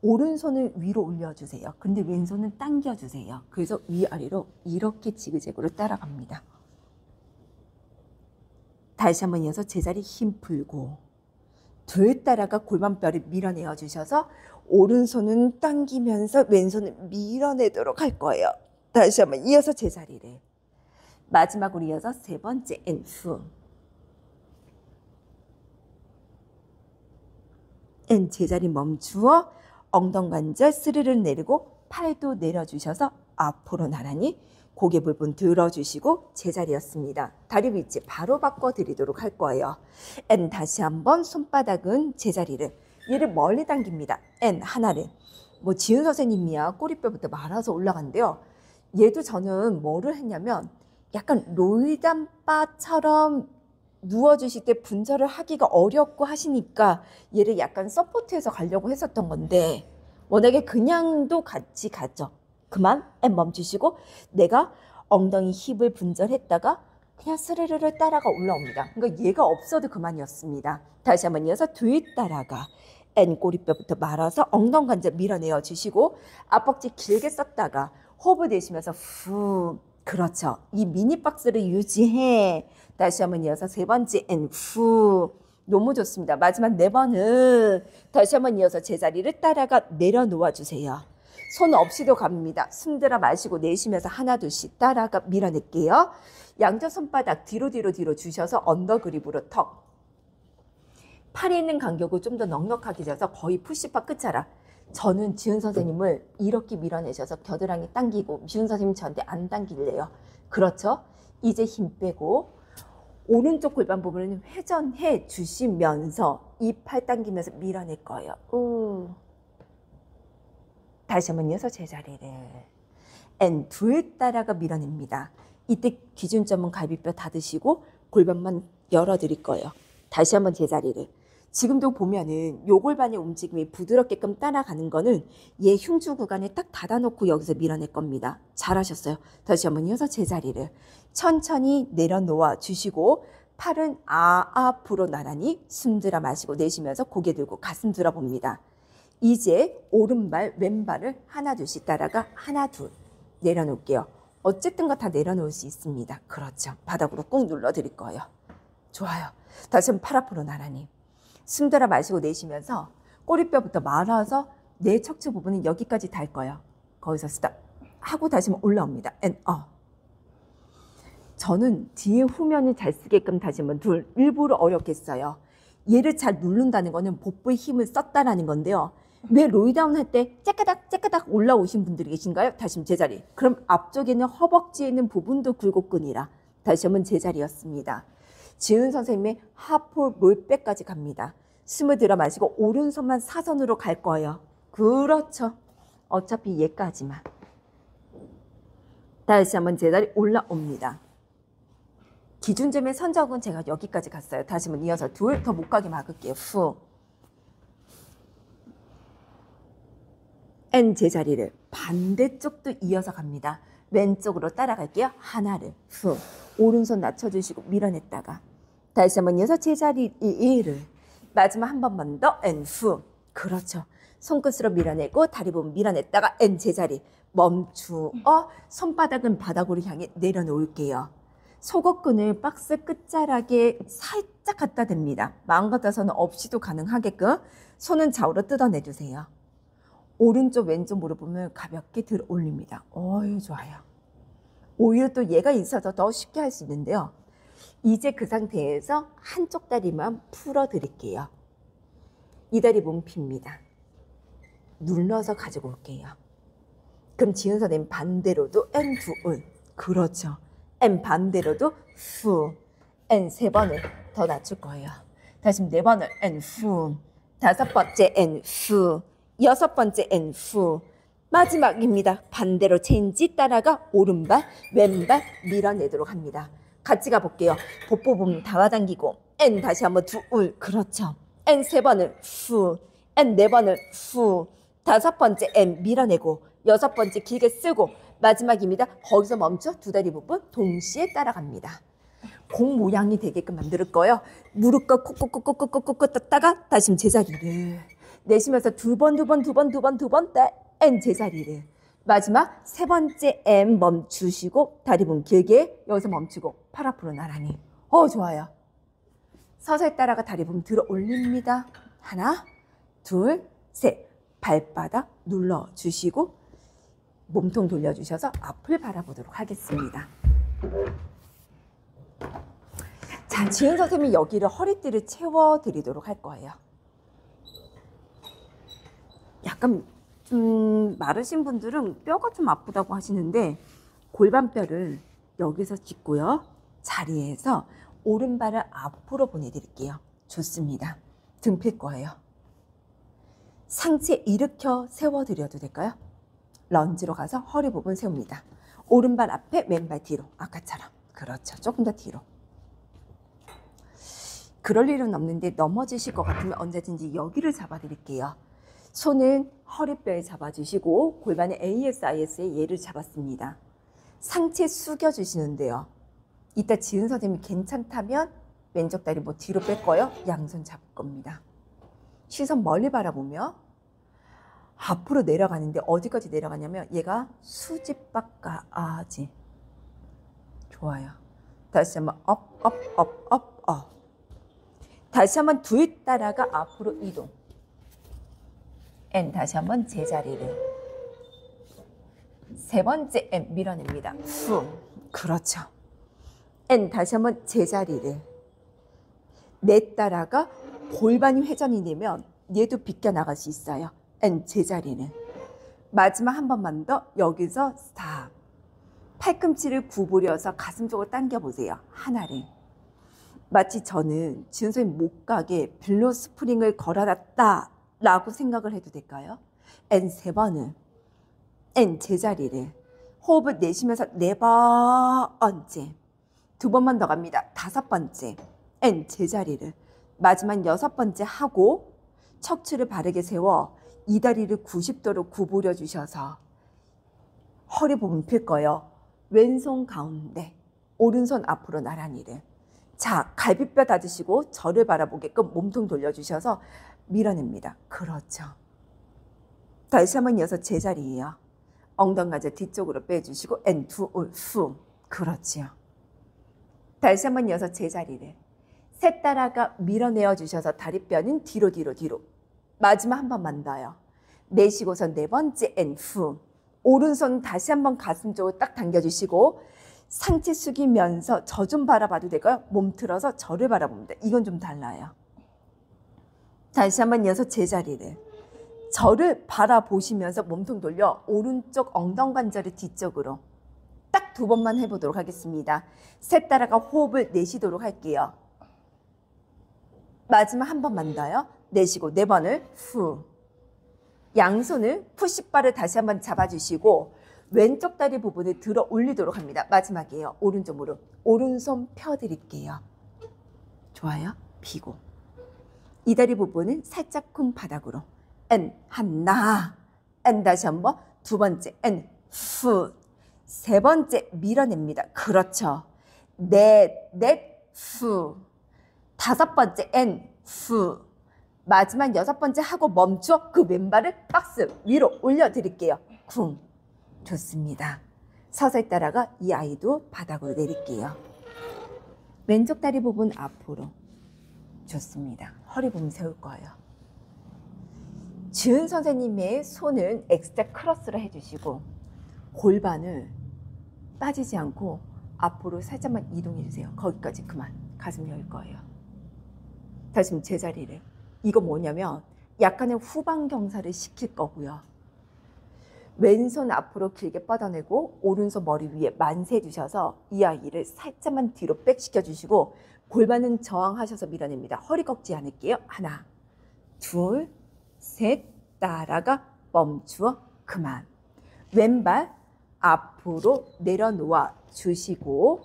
오른손을 위로 올려주세요. 근데 왼손은 당겨주세요. 그래서 위아래로 이렇게 지그재그로 따라갑니다. 다시 한번 이어서 제자리 힘 풀고 둘 따라가 골반뼈를 밀어내어 주셔서 오른손은 당기면서 왼손을 밀어내도록 할 거예요. 다시 한번 이어서 제자리를. 마지막으로 이어서 세 번째 앤 후. 앤 제자리 멈추어 엉덩관절 스르르 내리고 팔도 내려주셔서 앞으로 나란히 고개 부분 들어주시고 제자리였습니다. 다리 위치 바로 바꿔드리도록 할 거예요. 앤 다시 한번 손바닥은 제자리를. 얘를 멀리 당깁니다. 앤 하나를. 뭐 지은 선생님이야 꼬리뼈부터 말아서 올라간대요. 얘도 저는 뭐를 했냐면 약간 롤담바처럼 누워주실 때 분절을 하기가 어렵고 하시니까 얘를 약간 서포트해서 가려고 했었던 건데 워낙에 그냥도 같이 가죠. 그만 앤 멈추시고 내가 엉덩이 힙을 분절했다가 그냥 스르르르 따라가 올라옵니다. 그러니까 얘가 없어도 그만이었습니다. 다시 한번 이어서 뒤 따라가 앤 꼬리뼈부터 말아서 엉덩관절 밀어내어 주시고 앞벅지 길게 썼다가 호흡을 내쉬면서 후. 그렇죠. 이 미니박스를 유지해. 다시 한번 이어서 세 번째 앤 후. 너무 좋습니다. 마지막 네 번은 다시 한번 이어서 제자리를 따라가 내려놓아 주세요. 손 없이도 갑니다. 숨 들어 마시고 내쉬면서 하나 둘씩 따라가 밀어낼게요. 양쪽 손바닥 뒤로 주셔서 언더그립으로 턱. 팔에 있는 간격을 좀 더 넉넉하게 져서 거의 푸시업 끝자락. 저는 지은 선생님을 이렇게 밀어내셔서 겨드랑이 당기고 지은 선생님 저한테 안 당길래요. 그렇죠? 이제 힘 빼고 오른쪽 골반 부분은 회전해 주시면서 이 팔 당기면서 밀어낼 거예요. 다시 한번 이어서 제자리를. 앤 둘 따라가 밀어냅니다. 이때 기준점은 갈비뼈 닫으시고 골반만 열어드릴 거예요. 다시 한번 제자리를. 지금도 보면은 요 골반의 움직임이 부드럽게끔 따라가는 거는 얘 흉추 구간에 딱 닫아놓고 여기서 밀어낼 겁니다. 잘하셨어요. 다시 한번 이어서 제자리를. 천천히 내려놓아 주시고 팔은 앞으로 나란히 숨 들어 마시고 내쉬면서 고개 들고 가슴 들어봅니다. 이제 오른발 왼발을 하나 둘씩 따라가 하나 둘 내려놓을게요. 어쨌든 다 내려놓을 수 있습니다. 그렇죠. 바닥으로 꾹 눌러드릴 거예요. 좋아요. 다시 한번 팔 앞으로 나란히. 숨 들어 마시고 내쉬면서 꼬리뼈부터 말아서 내 척추 부분은 여기까지 달 거예요. 거기서 스탑 하고 다시 한번 올라옵니다. 앤 저는 뒤에 후면을 잘 쓰게끔 다시 한번 둘. 일부러 어렵게 써요. 얘를 잘 누른다는 거는 복부에 힘을 썼다라는 건데요. 왜 로이다운 할 때 째까닥 올라오신 분들이 계신가요? 다시 한번 제자리. 그럼 앞쪽에는 허벅지에 있는 부분도 굴곡근이라 다시 한번 제자리였습니다. 지은 선생님의 하프 롤백까지 갑니다. 숨을 들어 마시고 오른손만 사선으로 갈 거예요. 그렇죠. 어차피 얘까지만. 다시 한번 제자리 올라옵니다. 기준점의 선적은 제가 여기까지 갔어요. 다시 한번 이어서 둘 더 못 가게 막을게요. 후. 앤 제자리를 반대쪽도 이어서 갑니다. 왼쪽으로 따라갈게요. 하나를 후. 오른손 낮춰주시고 밀어냈다가 다시 한번 이어서 제자리를 마지막 한 번만 더 앤 후. 그렇죠. 손끝으로 밀어내고 다리 부분 밀어냈다가 앤 제자리 멈추어 손바닥은 바닥으로 향해 내려놓을게요. 속옷끈을 박스 끝자락에 살짝 갖다 댑니다. 마음 같아서는 없이도 가능하게끔 손은 좌우로 뜯어내주세요. 오른쪽 왼쪽 무릎을 가볍게 들어 올립니다. 어이 좋아요. 오히려 또 얘가 있어서 더 쉽게 할 수 있는데요. 이제 그 상태에서 한쪽 다리만 풀어 드릴게요. 이 다리 몸 핍니다. 눌러서 가지고 올게요. 그럼 지은 선생님 반대로도 앤 두은. 그렇죠. 앤 반대로도 후. 앤 세 번을 더 낮출 거예요. 다시 네 번을 앤 후. 다섯 번째 앤 후. 여섯 번째 앤 후. 마지막입니다. 반대로 체인지 따라가 오른발 왼발 밀어내도록 합니다. 같이 가볼게요. 복부 부분 잡아당기고 앤 다시 한번 두울. 그렇죠. 앤 세 번을 후. 앤 네 번을 후. 다섯 번째 앤 밀어내고 여섯 번째 길게 쓰고 마지막입니다. 거기서 멈춰 두 다리 부분 동시에 따라갑니다. 공 모양이 되게끔 만들 거예요. 무릎과 콕콕콕콕콕콕콕 떴다가 다시 제자리를 내쉬면서 두 번 N 제자리를 마지막 세 번째 M 멈추시고 다리 부분 길게 여기서 멈추고 팔 앞으로 나란히. 좋아요. 서서히 따라가 다리 부분 들어 올립니다. 하나, 둘, 셋. 발바닥 눌러주시고 몸통 돌려주셔서 앞을 바라보도록 하겠습니다. 자, 지은 선생님이 여기를 허리띠를 채워드리도록 할 거예요. 약간 좀 마르신 분들은 뼈가 좀 아프다고 하시는데 골반뼈를 여기서 짚고요. 자리에서 오른발을 앞으로 보내드릴게요. 좋습니다. 등 필 거예요. 상체 일으켜 세워드려도 될까요? 런지로 가서 허리 부분 세웁니다. 오른발 앞에 왼발 뒤로 아까처럼. 그렇죠. 조금 더 뒤로. 그럴 일은 없는데 넘어지실 것 같으면 언제든지 여기를 잡아드릴게요. 손은 허리뼈에 잡아주시고 골반의 ASIS에 얘를 잡았습니다. 상체 숙여주시는데요. 이따 지은 선생님이 괜찮다면 왼쪽 다리 뭐 뒤로 뺄 거예요? 양손 잡을 겁니다. 시선 멀리 바라보며 앞으로 내려가는데 어디까지 내려가냐면 얘가 수직박까지. 좋아요. 다시 한번 업. 다시 한번 둘 따라가 앞으로 이동. N 다시 한번 제자리를. 세 번째 N 밀어냅니다. 후. 그렇죠. N 다시 한번 제자리를. 넷 따라가 골반이 회전이 되면 얘도 비껴나갈 수 있어요. N 제자리는. 마지막 한 번만 더 여기서 스탑. 팔꿈치를 구부려서 가슴 쪽으로 당겨보세요. 하나를. 마치 저는 지은 선생님 못 가게 빌로 스프링을 걸어놨다 라고 생각을 해도 될까요? N 세 번은 N 제자리를. 호흡을 내쉬면서 네 번째. 두 번만 더 갑니다. 다섯 번째. N 제자리를. 마지막 여섯 번째 하고 척추를 바르게 세워 이 다리를 90도로 구부려 주셔서 허리 부분 필 거예요. 왼손 가운데, 오른손 앞으로 나란히를. 자, 갈비뼈 닫으시고 저를 바라보게끔 몸통 돌려주셔서 밀어냅니다. 그렇죠. 다시 한번 이어서 제자리예요. 엉덩가지 뒤쪽으로 빼주시고 N 후. 그렇지요. 다시 한번 이어서 제자리를. 셋 따라가 밀어내어 주셔서 다리뼈는 뒤로. 마지막 한 번만 더요. 내쉬고서 네 번째 N 후. 오른손 다시 한번 가슴 쪽으로 딱 당겨주시고 상체 숙이면서 저 좀 바라봐도 될까요? 몸 틀어서 저를 바라봅니다. 이건 좀 달라요. 다시 한번 이어서 제자리를. 저를 바라보시면서 몸통 돌려 오른쪽 엉덩관절을 뒤쪽으로 딱 두 번만 해보도록 하겠습니다. 셋 따라가 호흡을 내쉬도록 할게요. 마지막 한 번만 더요. 내쉬고 네 번을 후. 양손을 푸시바를 다시 한번 잡아주시고 왼쪽 다리 부분을 들어 올리도록 합니다. 마지막이에요. 오른쪽 무릎. 오른손 펴드릴게요. 좋아요. 펴고. 이 다리 부분은 살짝쿵 바닥으로. N 하나. N 다시 한번 두 번째 N 후. 세 번째 밀어냅니다. 그렇죠. 넷 후. 다섯 번째 N 후. 마지막 여섯 번째 하고 멈춰 그 왼발을 박스 위로 올려드릴게요. 쿵. 좋습니다. 서서히 따라가 이 아이도 바닥으로 내릴게요. 왼쪽 다리 부분 앞으로. 좋습니다. 허리 부분 세울 거예요. 지은 선생님의 손은 X자 크로스로 해주시고 골반을 빠지지 않고 앞으로 살짝만 이동해 주세요. 거기까지 그만. 가슴 열 거예요. 다시 제자리를. 이거 뭐냐면 약간의 후방 경사를 시킬 거고요. 왼손 앞으로 길게 뻗어내고 오른손 머리 위에 만세 주셔서 이 아이를 살짝만 뒤로 백 시켜주시고 골반은 저항하셔서 밀어냅니다. 허리 꺾지 않을게요. 하나, 둘, 셋, 따라가 멈추어 그만. 왼발 앞으로 내려놓아 주시고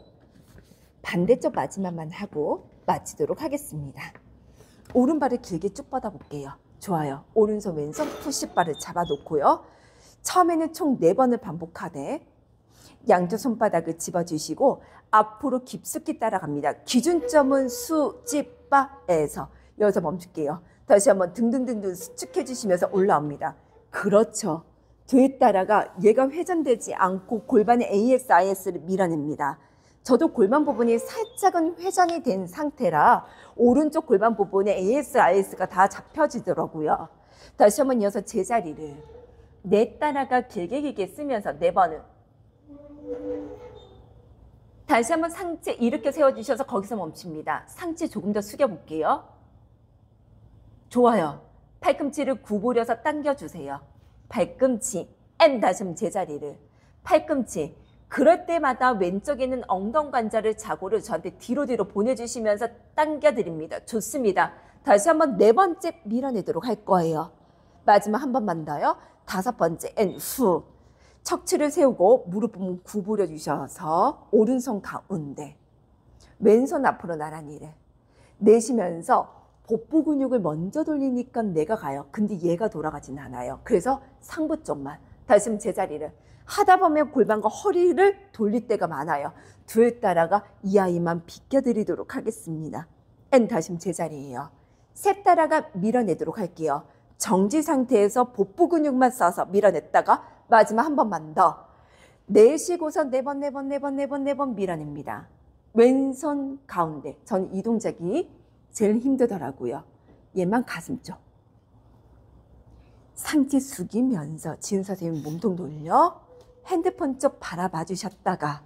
반대쪽 마지막만 하고 마치도록 하겠습니다. 오른발을 길게 쭉 뻗어볼게요. 좋아요. 오른손 왼손 푸시바를 잡아놓고요. 처음에는 총 4번을 반복하되 양쪽 손바닥을 집어주시고 앞으로 깊숙이 따라갑니다. 기준점은 수직바에서 여기서 멈출게요. 다시 한번 등등등등 수축해 주시면서 올라옵니다. 그렇죠. 뒤에 따라가 얘가 회전되지 않고 골반의 ASIS를 밀어냅니다. 저도 골반 부분이 살짝은 회전이 된 상태라 오른쪽 골반 부분에 ASIS가 다 잡혀지더라고요. 다시 한번 이어서 제자리를 내 따라가 길게 쓰면서 4번을 다시 한번 상체 이렇게 세워주셔서 거기서 멈춥니다. 상체 조금 더 숙여볼게요. 좋아요. 팔꿈치를 구부려서 당겨주세요. 팔꿈치 다시 한번 제자리를 팔꿈치 그럴 때마다 왼쪽에 있는 엉덩 관절을 자고를 저한테 뒤로 보내주시면서 당겨드립니다. 좋습니다. 다시 한번 4번째 밀어내도록 할 거예요. 마지막 한 번만 더요. 5번째 후 척추를 세우고 무릎 부분 구부려 주셔서 오른손 가운데 왼손 앞으로 나란히 내쉬면서 복부 근육을 먼저 돌리니까 내가 가요. 근데 얘가 돌아가진 않아요. 그래서 상부 쪽만 다시 한번 제자리를 하다 보면 골반과 허리를 돌릴 때가 많아요. 뒤에 따라가 이 아이만 비껴드리도록 하겠습니다. 다시 한번 제자리예요. 셋 따라가 밀어내도록 할게요. 정지 상태에서 복부 근육만 써서 밀어냈다가 마지막 한 번만 더 내쉬고서 4번 밀어냅니다. 왼손 가운데. 전 이 동작이 제일 힘들더라고요. 얘만 가슴 쪽. 상체 숙이면서 지은 선생님 몸통 돌려 핸드폰 쪽 바라봐 주셨다가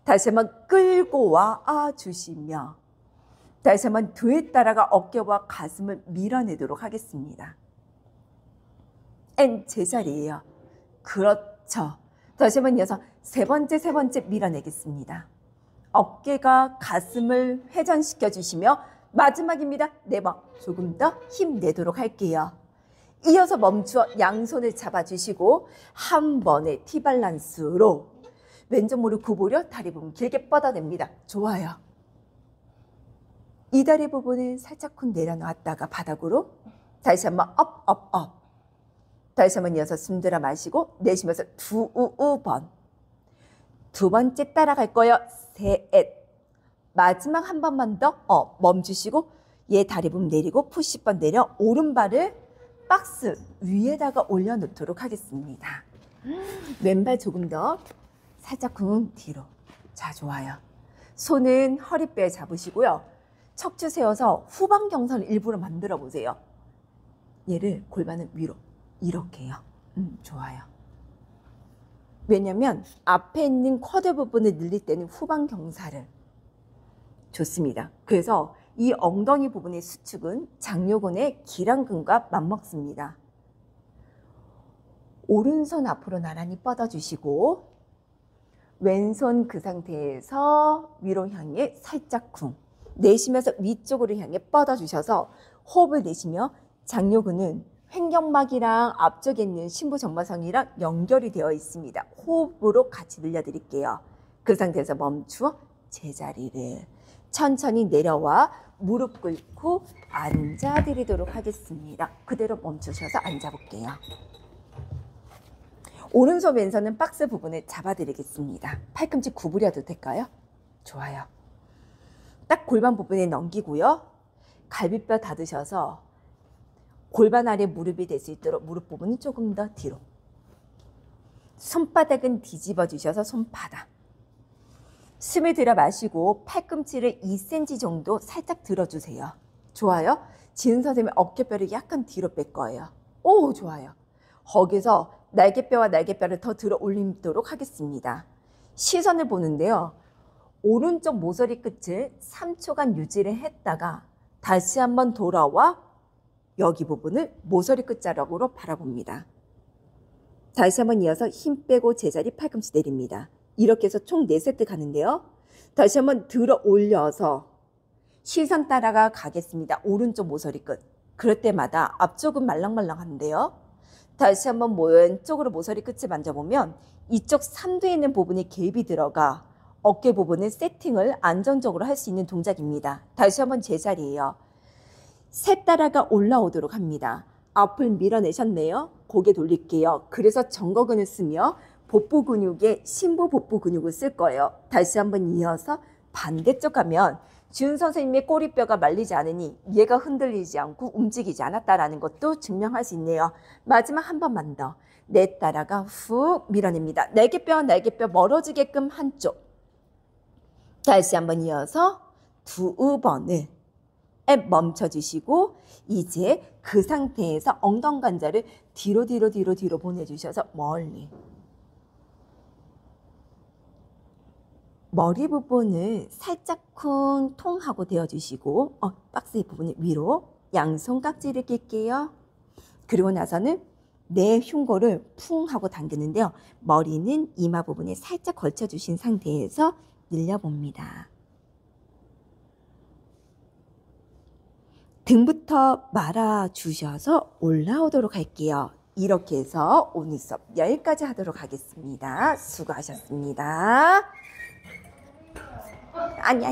다시 한번 끌고 와 주시며 다시 한번 뒤에 따라가 어깨와 가슴을 밀어내도록 하겠습니다. 제자리예요. 그렇죠. 다시 한번 이어서 세 번째 밀어내겠습니다. 어깨가 가슴을 회전시켜 주시며 마지막입니다. 4번 조금 더 힘내도록 할게요. 이어서 멈추어 양손을 잡아주시고 한 번에 T발란스로 왼쪽 무릎 구부려 다리 부분 길게 뻗어냅니다. 좋아요. 이 다리 부분을 살짝 내려놨다가 바닥으로 다시 한번 업. 다시 한번 이어서 숨 들어 마시고 내쉬면서 2번. 2번째 따라갈 거예요. 셋. 마지막 한 번만 더 멈추시고 얘 다리 부분 내리고 푸시번 내려 오른발을 박스 위에다가 올려놓도록 하겠습니다. 왼발 조금 더 살짝 뒤로. 자, 좋아요. 손은 허리뼈에 잡으시고요. 척추 세워서 후방 경사를 일부러 만들어 보세요. 얘를 골반을 위로 이렇게요. 좋아요. 왜냐면 앞에 있는 쿼드 부분을 늘릴 때는 후방 경사를 좋습니다. 그래서 이 엉덩이 부분의 수축은 장요근의 기랑근과 맞먹습니다. 오른손 앞으로 나란히 뻗어주시고 왼손 그 상태에서 위로 향해 살짝 내쉬면서 위쪽으로 향해 뻗어주셔서 호흡을 내쉬며 장요근은 횡격막이랑 앞쪽에 있는 심부정마성이랑 연결이 되어 있습니다. 호흡으로 같이 늘려드릴게요. 그 상태에서 멈추어 제자리를 천천히 내려와 무릎 꿇고 앉아드리도록 하겠습니다. 그대로 멈추셔서 앉아볼게요. 오른손 왼손은 박스 부분을 잡아드리겠습니다. 팔꿈치 구부려도 될까요? 좋아요. 딱 골반 부분에 넘기고요. 갈비뼈 닫으셔서 골반 아래 무릎이 될 수 있도록 무릎 부분은 조금 더 뒤로. 손바닥은 뒤집어 주셔서 손바닥. 숨을 들여 마시고 팔꿈치를 2cm 정도 살짝 들어주세요. 좋아요. 지은 선생님의 어깨뼈를 약간 뒤로 뺄 거예요. 오, 좋아요. 거기서 날개뼈와 날개뼈를 더 들어 올리도록 하겠습니다. 시선을 보는데요. 오른쪽 모서리 끝을 3초간 유지를 했다가 다시 한번 돌아와 여기 부분을 모서리 끝자락으로 바라봅니다. 다시 한번 이어서 힘 빼고 제자리 팔꿈치 내립니다. 이렇게 해서 총 4세트 가는데요. 다시 한번 들어 올려서 시선 따라가 가겠습니다. 오른쪽 모서리 끝. 그럴 때마다 앞쪽은 말랑말랑한데요. 다시 한번 왼쪽으로 모서리 끝을 만져보면 이쪽 삼두에 있는 부분에 갭이 들어가 어깨 부분을 세팅을 안정적으로 할 수 있는 동작입니다. 다시 한번 제자리예요. 셋 따라가 올라오도록 합니다. 앞을 밀어내셨네요. 고개 돌릴게요. 그래서 정거근을 쓰며 복부 근육에 심부 복부 근육을 쓸 거예요. 다시 한번 이어서 반대쪽 가면 지훈 선생님의 꼬리뼈가 말리지 않으니 얘가 흔들리지 않고 움직이지 않았다라는 것도 증명할 수 있네요. 마지막 한 번만 더. 냈다라가 훅 밀어냅니다. 날개뼈 멀어지게끔 한쪽. 다시 한번 이어서 두 번을 멈춰주시고 이제 그 상태에서 엉덩관절을 뒤로 보내주셔서 멀리. 머리 부분을 살짝 쿵 하고 대어주시고 박스의 부분을 위로 양손 깍지를 낄게요. 그리고 나서는 내 흉골을 쿵 하고 당기는데요. 머리는 이마 부분에 살짝 걸쳐주신 상태에서 늘려봅니다. 등부터 말아주셔서 올라오도록 할게요. 이렇게 해서 오늘 수업 여기까지 하도록 하겠습니다. 수고하셨습니다. 아니.